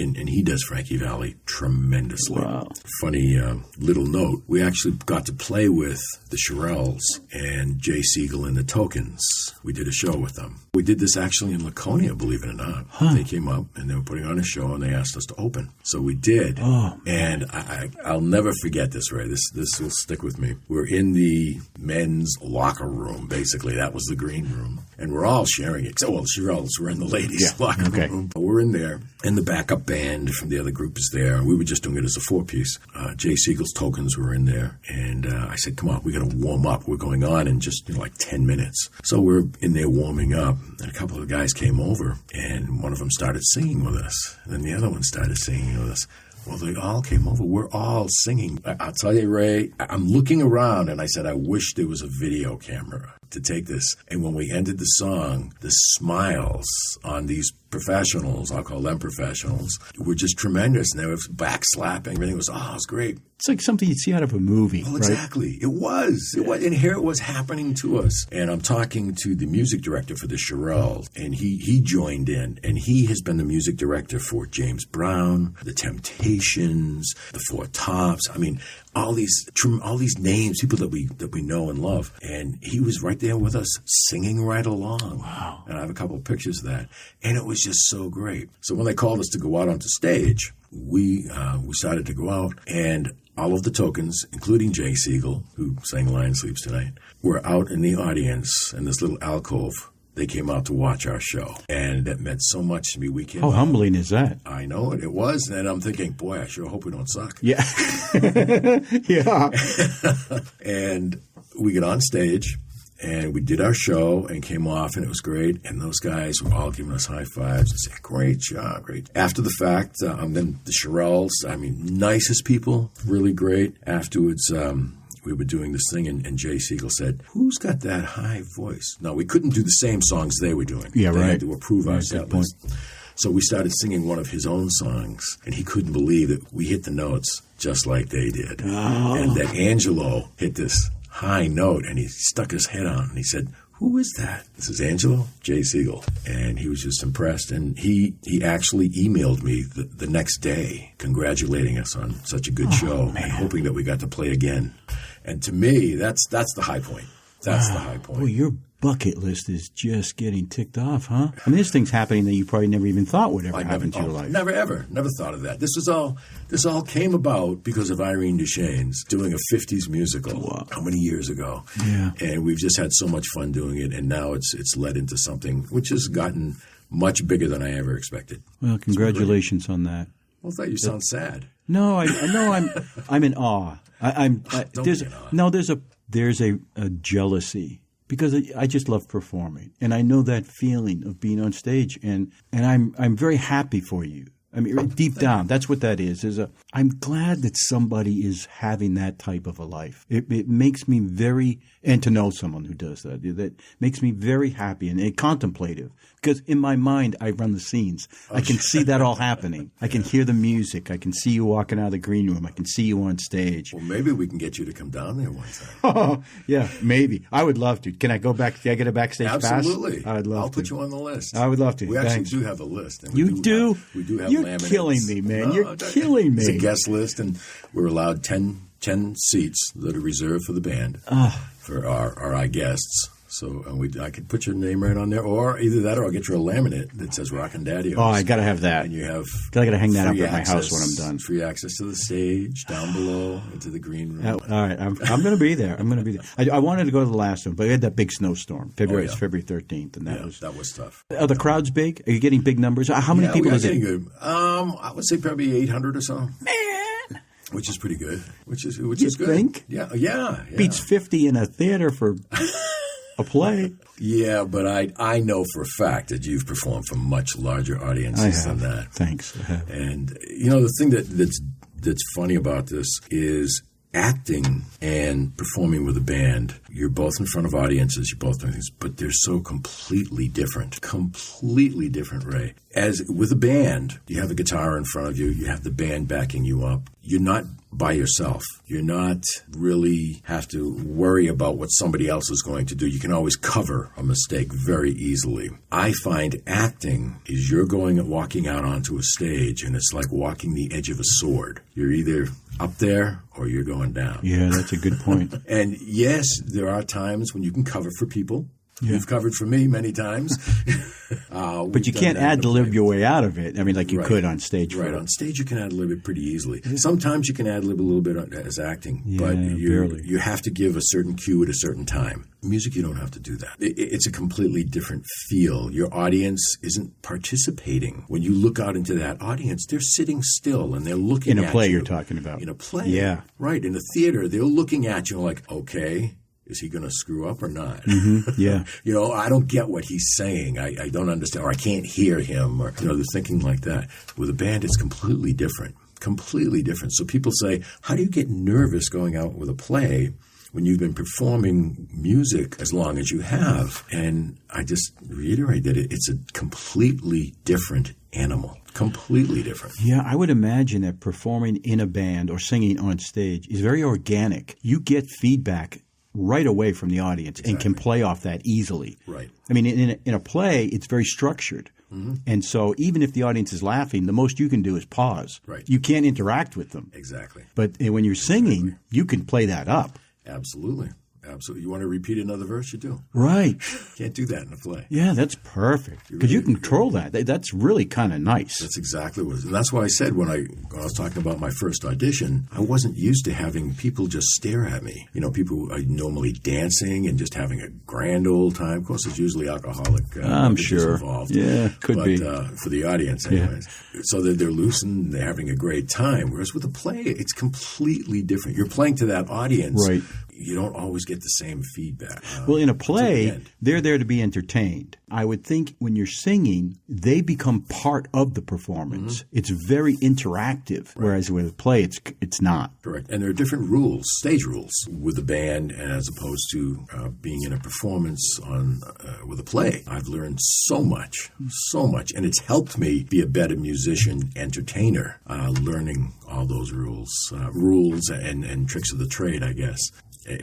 does Frankie Valli tremendously. Wow. Funny little note, we actually got to play with the Shirelles and Jay Siegel and the Tokens. We did a show with them. We did this actually in Laconia, believe it or not. Huh. They came up and they were putting on a show and they asked us to open. So we did. Oh, and I'll never forget this, Ray. This will stick with me. We're in the men's locker room, basically. That was the green room. And we're all sharing it. Well, the Shirelles were in the ladies' locker room. But we're in there. And the backup band from the other group is there. We were just doing it as a four-piece. Jay Siegel's Tokens were in there. And I said, come on, we got to warm up. We're going on in just like 10 minutes. So we're in there warming up. And a couple of guys came over. And one of them started singing with us. And then the other one started singing with us. Well, they all came over. We're all singing. I'll tell you, Ray, I'm looking around, and I said, I wish there was a video camera to take this. And when we ended the song, the smiles on these professionals, I'll call them professionals, were just tremendous. And they were backslapping. Everything was, it was great. It's like something you'd see out of a movie, Well, right? exactly. It was. And here it was happening to us. And I'm talking to the music director for the Shirelles, and he joined in. And he has been the music director for James Brown, The Temptations, The Four Tops. I mean, all these names, people that we know and love. And he was right there with us, singing right along. Wow. And I have a couple of pictures of that. And it was just so great. So when they called us to go out onto stage, we started to go out, and all of the Tokens, including Jay Siegel, who sang Lion Sleeps Tonight, were out in the audience in this little alcove. They came out to watch our show, and that meant so much to me. How humbling is that? I know it was, and I'm thinking, boy, I sure hope we don't suck. Yeah. Yeah. And we get on stage, and we did our show and came off, and it was great. And those guys were all giving us high fives and saying, great job, great. After the fact, then the Shirelles, nicest people, really great. Afterwards, we were doing this thing, and Jay Siegel said, who's got that high voice? No, we couldn't do the same songs they were doing. Yeah, they right. had to approve our set list. So we started singing one of his own songs, and he couldn't believe that we hit the notes just like they did. Oh. And that Angelo hit this high note, and he stuck his head on, and he said, who is that? This is Angelo, Jay Siegel. And he was just impressed. And he actually emailed me the next day congratulating us on such a good show and hoping that we got to play again. And to me, that's the high point. That's the high point. Boy, your bucket list is just getting ticked off, huh? I mean, there's things happening that you probably never even thought would ever happen to your life. Never thought of that. This all came about because of Irene Duchesne's doing a 50s musical. Wow. How many years ago? Yeah. And we've just had so much fun doing it, and now it's led into something which has gotten much bigger than I ever expected. Well, congratulations on that. Well, I thought you sound sad. No, I'm in awe. Don't be in awe. No, there's a jealousy. Because I just love performing, and I know that feeling of being on stage, and I'm very happy for you. I mean, deep down, that's what that is. I'm glad that somebody is having that type of a life. It makes me and to know someone who does that makes me very happy and contemplative. Because in my mind, I run the scenes. I can see that all happening. I can hear the music. I can see you walking out of the green room. I can see you on stage. Well, maybe we can get you to come down there one time. Oh, yeah, maybe. I would love to. Can I go back? Can I get a backstage pass? Absolutely. I would love to. I'll put you on the list. I would love to. We Thanks. actually do have a list. And You do? We do have You're laminates. killing me, man. You're killing me. It's a guest list, and we're allowed 10 seats that are reserved for the band for our guests. So I could put your name right on there, or either that, or I'll get you a laminate that says Rockin Daddios. Oh, I got to have that. And you have I got to hang that up free at my house when I'm done. Free access to the stage, down below, into the green room. All right, I'm going to be there. I wanted to go to the last one, but we had that big snowstorm. February 13th, and that was tough. Are the crowds big? Are you getting big numbers? How many people is it? Good. I would say probably 800 or so. Man, which is pretty good. Which is you good. Think? Yeah. Beats 50 in a theater for a play. Yeah, but I know for a fact that you've performed for much larger audiences than that. Thanks. I have. And the thing that's funny about this is acting and performing with a band. You're both in front of audiences. You're both doing things, but they're so completely different. Completely different, Ray. As with a band, you have a guitar in front of you. You have the band backing you up. You're not by yourself. You're not really have to worry about what somebody else is going to do. You can always cover a mistake very easily. I find acting is you're walking out onto a stage, and it's like walking the edge of a sword. You're either up there or you're going down. Yeah, that's a good point. And yes, there are times when you can cover for people. Yeah. You've covered for me many times. But you can't ad-lib your way out of it. I mean, like you could on stage. Right. On stage, you can ad-lib it pretty easily. Sometimes you can ad-lib a little bit as acting, but you have to give a certain cue at a certain time. Music, you don't have to do that. It's a completely different feel. Your audience isn't participating. When you look out into that audience, they're sitting still and they're looking at you. In a play you're talking about. In a play. Yeah. Right. In a theater, they're looking at you like, okay, is he going to screw up or not? Mm-hmm. Yeah. I don't get what he's saying. I don't understand, or I can't hear him, or, they're thinking like that. With a band, it's completely different. Completely different. So people say, how do you get nervous going out with a play when you've been performing music as long as you have? And I just reiterate that it's a completely different animal. Completely different. Yeah, I would imagine that performing in a band or singing on stage is very organic. You get feedback right away from the audience and can play off that easily. Right. I mean, in a play, it's very structured. Mm-hmm. And so even if the audience is laughing, the most you can do is pause. Right. You can't interact with them. Exactly. But when you're singing, you can play that up. Absolutely. Absolutely. You want to repeat another verse? You do. Right. Can't do that in a play. Yeah, that's perfect. Because you control that. That's really kind of nice. That's exactly what it is. And that's why I said when I was talking about my first audition, I wasn't used to having people just stare at me. People are normally dancing and just having a grand old time. Of course, it's usually alcoholic I'm sure. involved. Yeah, could be. But for the audience, anyways. Yeah. So that they're loose and they're having a great time. Whereas with a play, it's completely different. You're playing to that audience. Right. You don't always get the same feedback. Well, in a play, they're there to be entertained. I would think when you're singing, they become part of the performance. Mm-hmm. It's very interactive, whereas with a play, it's not. Correct. And there are different rules, stage rules, with a band as opposed to being in a performance with a play. I've learned so much, and it's helped me be a better musician, entertainer, learning all those rules and tricks of the trade, I guess.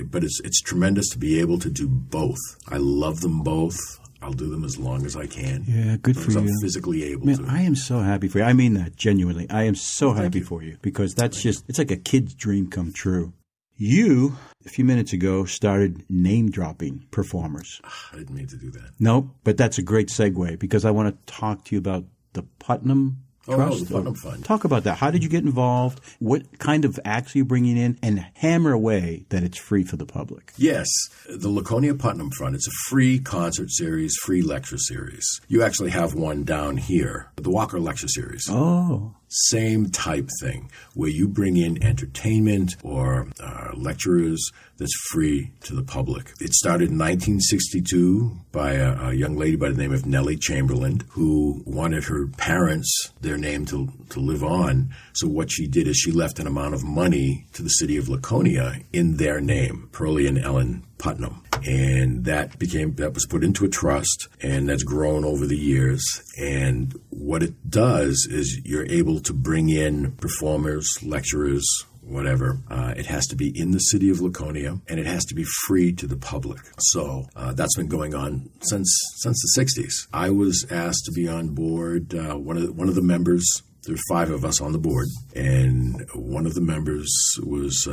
But it's tremendous to be able to do both. I love them both. I'll do them as long as I can. Yeah, good for you. I'm physically able to. I am so happy for you. I mean that genuinely. I am so happy for you because that's it's like a kid's dream come true. You, a few minutes ago, started name-dropping performers. I didn't mean to do that. No, but that's a great segue because I want to talk to you about the Putnam Trust. The Putnam Fund. Talk about that. How did you get involved? What kind of acts are you bringing in? And hammer away that it's free for the public. Yes. The Laconia Putnam Fund. It's a free concert series, free lecture series. You actually have one down here, the Walker Lecture Series. Oh. Same type thing, where you bring in entertainment or lecturers that's free to the public. It started in 1962 by a young lady by the name of Nellie Chamberlain, who wanted her parents, their name to live on. So what she did is she left an amount of money to the city of Laconia in their name, Pearlie and Ellen Putnam. And that was put into a trust, and that's grown over the years. And what it does is you're able to bring in performers, lecturers, whatever. It has to be in the city of Laconia, and it has to be free to the public. So that's been going on since the 60s. I was asked to be on board. One of the members. There are 5 of us on the board, and one of the members was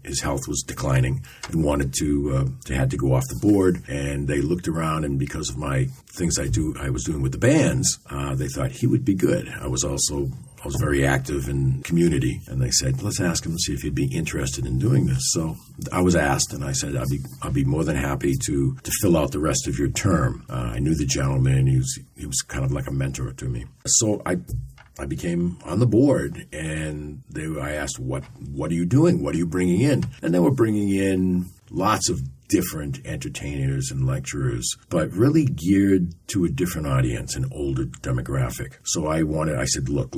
his health was declining and wanted to had to go off the board. And they looked around, and because of my things I was doing with the bands, they thought he would be good. I was very active in community, and they said, let's ask him to see if he'd be interested in doing this. So I was asked, and I said, I'll be more than happy to fill out the rest of your term. I knew the gentleman. He was kind of like a mentor to me. So I became on the board, and I asked, what are you doing? What are you bringing in? And they were bringing in lots of different entertainers and lecturers, but really geared to a different audience, an older demographic. So I said, look,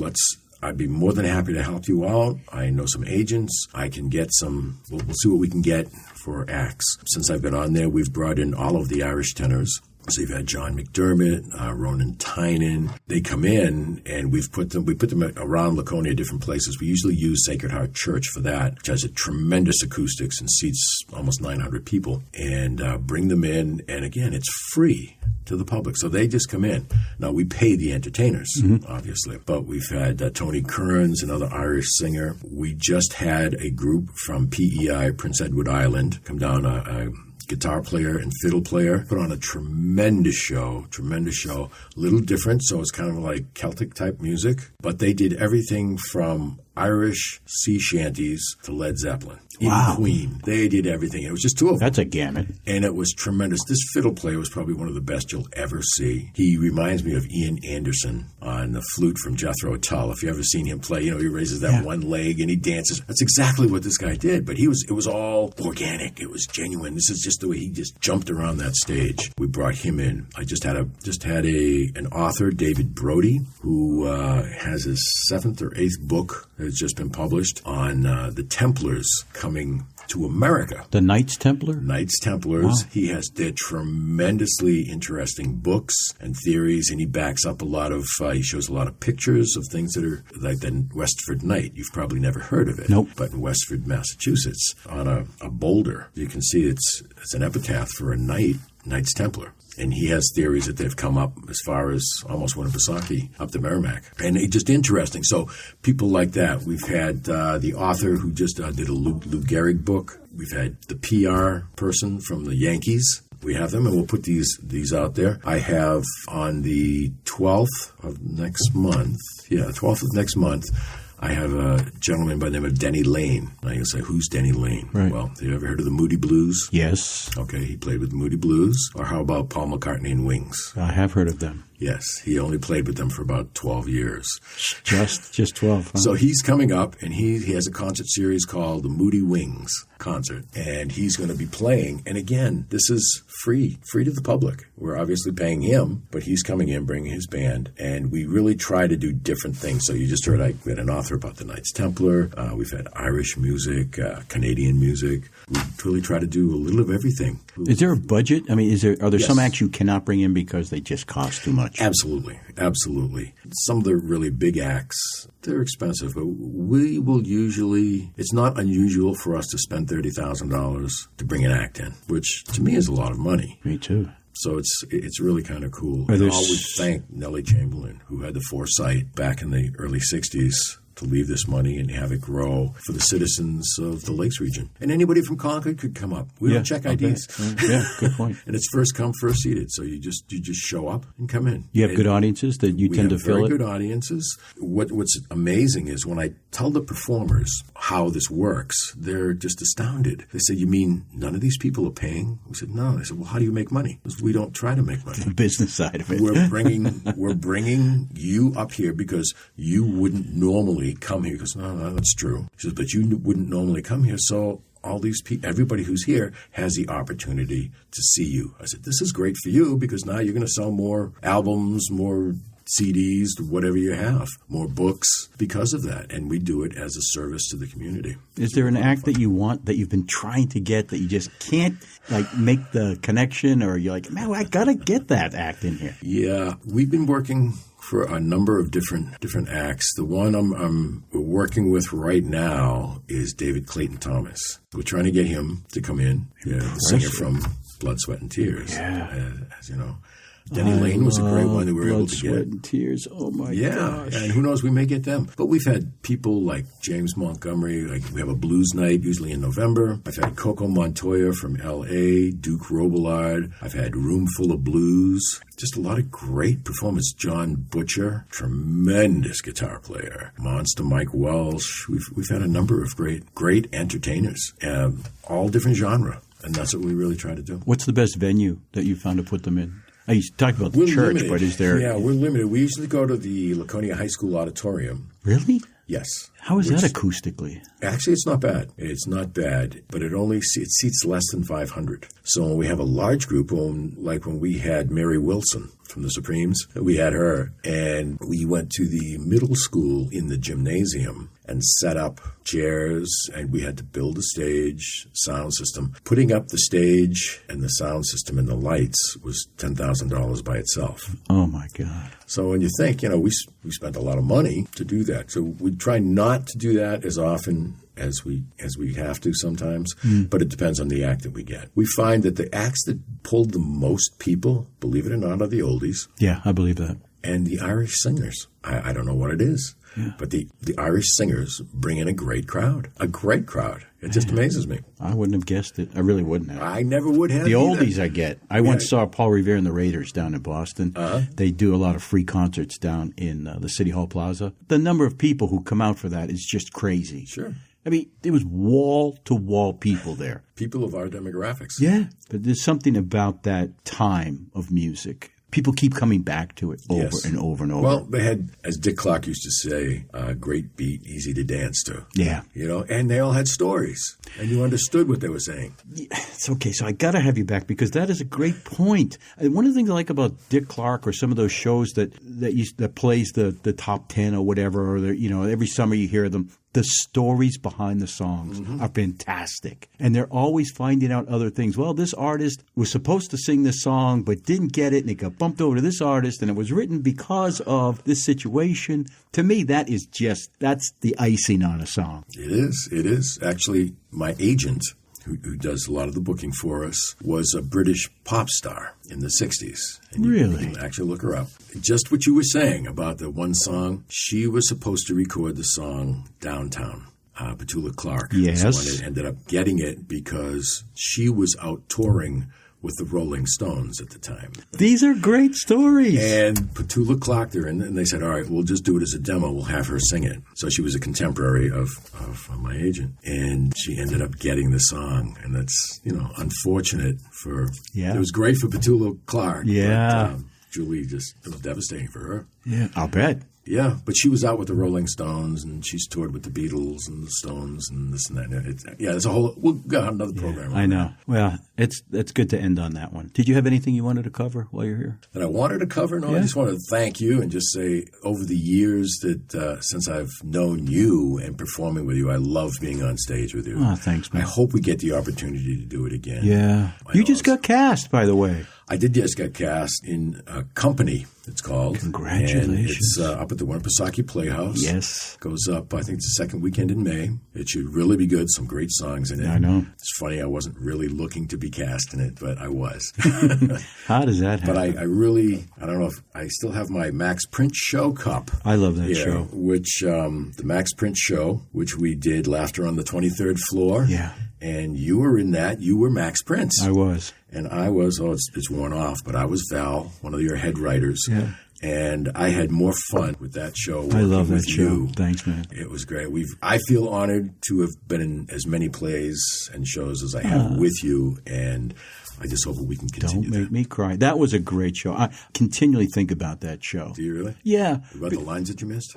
I'd be more than happy to help you out. I know some agents. I can get we'll see what we can get for acts. Since I've been on there, we've brought in all of the Irish tenors. So you've had John McDermott, Ronan Tynan. They come in, and we put them around Laconia, different places. We usually use Sacred Heart Church for that, which has a tremendous acoustics and seats almost 900 people, and bring them in. And again, it's free to the public. So they just come in. Now, we pay the entertainers, obviously, but we've had Tony Kearns, another Irish singer. We just had a group from PEI, Prince Edward Island, come down, a guitar player and fiddle player, put on a tremendous show, a little different, so it's kind of like Celtic type music, but they did everything from Irish sea shanties to Led Zeppelin. Even Queen. They did everything. It was just two of them. That's a gamut. And it was tremendous. This fiddle player was probably one of the best you'll ever see. He reminds me of Ian Anderson on the flute from Jethro Tull. If you ever seen him play, he raises that one leg and he dances. That's exactly what this guy did. But it was all organic. It was genuine. This is just the way he just jumped around that stage. We brought him in. I just had an author, David Brody, who has his 7th or 8th book that has just been published on the Templars coming to America. The Knights Templar? Knights Templars. Wow. They're tremendously interesting books and theories, and he backs up he shows a lot of pictures of things that are like the Westford Knight. You've probably never heard of it. Nope. But in Westford, Massachusetts, on a boulder, you can see it's an epitaph for a Knights Templar. And he has theories that they've come up as far as almost Winnipesaukee up to Merrimack. And it's just interesting. So people like that. We've had the author who just did a Lou Gehrig book. We've had the PR person from the Yankees. We have them, and we'll put these out there. I have on the 12th of next month, I have a gentleman by the name of Denny Lane. Now you'll say, who's Denny Lane? Right. Well, have you ever heard of the Moody Blues? Yes. Okay, he played with the Moody Blues. Or how about Paul McCartney and Wings? I have heard of them. Yes, he only played with them for about 12 years. Just 12, huh? So he's coming up, and he has a concert series called the Moody Wings Concert, and he's going to be playing. And again, this is free to the public. We're obviously paying him, but he's coming in, bringing his band, and we really try to do different things. So you just heard we had an author about the Knights Templar. We've had Irish music, Canadian music. We really try to do a little of everything. Is there a budget? I mean, are there some acts you cannot bring in because they just cost too much? Absolutely. Some of the really big acts, they're expensive, but we will usually, it's not unusual for us to spend $30,000 to bring an act in, which to me is a lot of money. Me too. So it's really kind of cool. And I always thank Nellie Chamberlain, who had the foresight back in the early 60s to leave this money and have it grow for the citizens of the Lakes region. And anybody from Concord could come up. We don't check IDs. Yeah, good point. And it's first come, first seated. So you just show up and come in. You have good audiences that you tend to fill it? We have very good audiences. What's amazing is when I tell the performers how this works, they're just astounded. They say, you mean none of these people are paying? We said, no. They said, well, how do you make money? Because we don't try to make money. The business side of it. We're bringing you up here because you wouldn't normally come here. He goes, no, that's true. He says, but you wouldn't normally come here, so all these people, everybody who's here has the opportunity to see you. I said, this is great for you because now you're going to sell more albums, more CDs, whatever you have, more books because of that. And we do it as a service to the community. Is there an act that you want that you've been trying to get that you just can't make the connection, or you're like, man, I got to get that act in here? Yeah, we've been working for a number of different acts. The one I'm working with right now is David Clayton Thomas. We're trying to get him to come in, the singer from Blood, Sweat, and Tears. Yeah. As you know. Denny Lane was a great one that we were able to get. Blood, Sweat, and Tears. Oh, my gosh. And who knows, we may get them. But we've had people like James Montgomery. We have a blues night, usually in November. I've had Coco Montoya from L.A., Duke Robillard. I've had Room Full of Blues. Just a lot of great performance. John Butcher, tremendous guitar player. Monster Mike Welsh. We've had a number of great entertainers, all different genre. And that's what we really try to do. What's the best venue that you found to put them in? You talked about the church, limited. But is there... Yeah, we're limited. We usually go to the Laconia High School Auditorium. Really? Yes. How is that acoustically? Actually, it's not bad. It's not bad, but it seats less than 500. So when we have a large group, like when we had Mary Wilson from the Supremes, we had her, and we went to the middle school in the gymnasium, and set up chairs, and we had to build a stage, sound system. Putting up the stage and the sound system and the lights was $10,000 by itself. Oh, my God. So when you think, we spent a lot of money to do that. So we try not to do that as often as we have to sometimes, but it depends on the act that we get. We find that the acts that pulled the most people, believe it or not, are the oldies. Yeah, I believe that. And the Irish singers. I don't know what it is, but the Irish singers bring in a great crowd. A great crowd. It just amazes me. I wouldn't have guessed it. I really wouldn't have. I never would have. The either. oldies I get. I once saw Paul Revere and the Raiders down in Boston. They do a lot of free concerts down in the City Hall Plaza. The number of people who come out for that is just crazy. Sure. I mean, there was wall-to-wall people there. People of our demographics. Yeah. But there's something about that time of music. People keep coming back to it over and over and over. Well, they had, as Dick Clark used to say, a great beat, easy to dance to. Yeah. And they all had stories, and you understood what they were saying. Yeah, it's okay. So I got to have you back because that is a great point. And one of the things I like about Dick Clark or some of those shows that plays the top 10 or whatever, or every summer you hear them, the stories behind the songs are fantastic. And they're always finding out other things. Well, this artist was supposed to sing this song but didn't get it, and it got bumped over to this artist, and it was written because of this situation. To me, that's the icing on a song. It is. It is. Actually, my agent, who does a lot of the booking for us, was a British pop star in the 60s. And really? You can actually look her up. Just what you were saying about the one song, she was supposed to record the song Downtown. Petula Clark. Yes. Someone that ended up getting it because she was out touring with the Rolling Stones at the time. These are great stories. And Petula Clark there, and they said, all right, we'll just do it as a demo. We'll have her sing it. So she was a contemporary of my agent. And she ended up getting the song. And that's, unfortunate for... Yeah. It was great for Petula Clark. Yeah. But, Julie, it was devastating for her. Yeah, I'll bet. Yeah, but she was out with the Rolling Stones, and she's toured with the Beatles and the Stones and this and that. There's a whole... We'll got another program on I know. that. Well, it's good to end on that one. Did you have anything you wanted to cover while you're here? That I wanted to cover? No, I just wanted to thank you and just say over the years that since I've known you and performing with you, I love being on stage with you. Oh, thanks, man. I hope we get the opportunity to do it again. Yeah. You just got cast, by the way. I did just get cast in a company, it's called. Congratulations. And it's up at the Winnipesaukee Playhouse. Yes. Goes up, I think, the second weekend in May. It should really be good. Some great songs in it. I know. It's funny, I wasn't really looking to be cast in it, but I was. How does that happen? But I really, I don't know if I still have my Max Prince Show cup. I love that show. Which, the Max Prince Show, which we did Laughter on the 23rd Floor. Yeah. And you were in that. You were Max Prince. I was. And I was, it's worn off, but I was Val, one of your head writers. Yeah. And I had more fun with that show. I love that show. You. Thanks, man. It was great. I feel honored to have been in as many plays and shows as I have with you, and I just hope we can continue Don't make me cry. That was a great show. I continually think about that show. Do you really? Yeah. About the lines that you missed?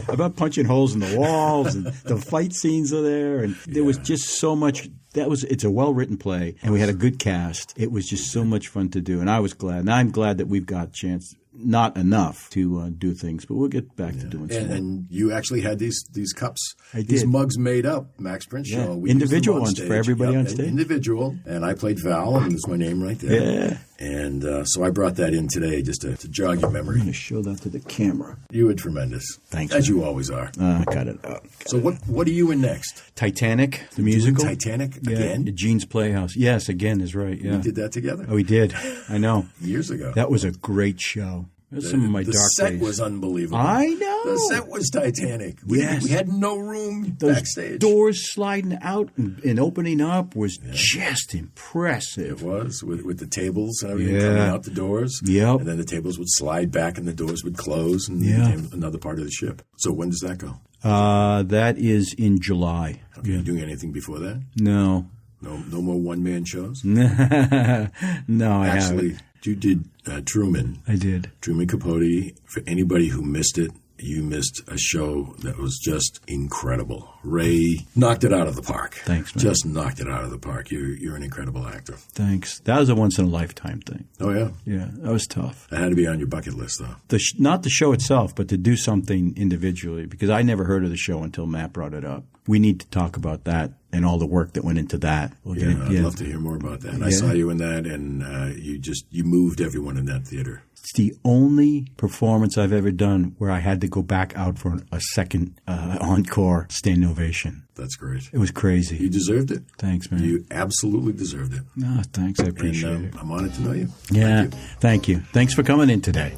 About punching holes in the walls, and the fight scenes are there, and there was just so much. It's a well-written play, and we had a good cast. It was just so much fun to do, and I was glad. And I'm glad that we've got a chance, not enough to do things, but we'll get back to doing some. And you actually had these cups, these these mugs made up, Max Prince Show. We individual used them ones for everybody on stage. Individual, and I played Val, and there's my name right there. Yeah. And so I brought that in today just to jog your memory. I'm going to show that to the camera. You were tremendous. Thanks. As you always are. I got it up. So what are you in next? Titanic, the musical. Titanic again? Yeah, Gene's Playhouse. Yes, again is right. Yeah. We did that together. Oh, we did. I know. Years ago. That was a great show. Some of my dark days. The set was unbelievable. I know. The set was Titanic. We had no room backstage. Doors sliding out and opening up was just impressive. It was, with the tables and everything coming out the doors. Yep. And then the tables would slide back and the doors would close and it became another part of the ship. So when does that go? That is in July. Are you doing anything before that? No. No more one-man shows? No, I haven't. Actually, you did Truman. I did. Truman Capote. For anybody who missed it, you missed a show that was just incredible. Ray knocked it out of the park. Thanks, man. Just knocked it out of the park. You're an incredible actor. Thanks. That was a once-in-a-lifetime thing. Oh, yeah? Yeah, that was tough. That had to be on your bucket list, though. Not the show itself, but to do something individually, because I never heard of the show until Matt brought it up. We need to talk about that and all the work that went into that. I'd love to hear more about that. And I saw you in that, and you moved everyone in that theater. It's the only performance I've ever done where I had to go back out for a second encore standing ovation. That's great. It was crazy. You deserved it. Thanks, man. You absolutely deserved it. No, thanks. I appreciate it. I'm honored to know you. Yeah, thank you. Thanks for coming in today.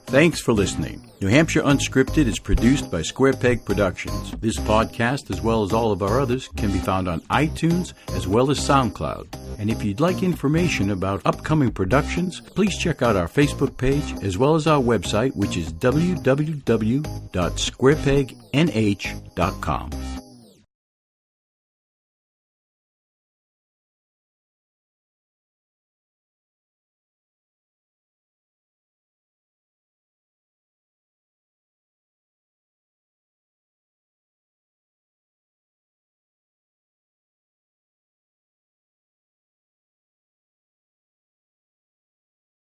Thanks for listening. New Hampshire Unscripted is produced by Square Peg Productions. This podcast, as well as all of our others, can be found on iTunes as well as SoundCloud. And if you'd like information about upcoming productions, please check out our Facebook page as well as our website, which is www.squarepegnh.com.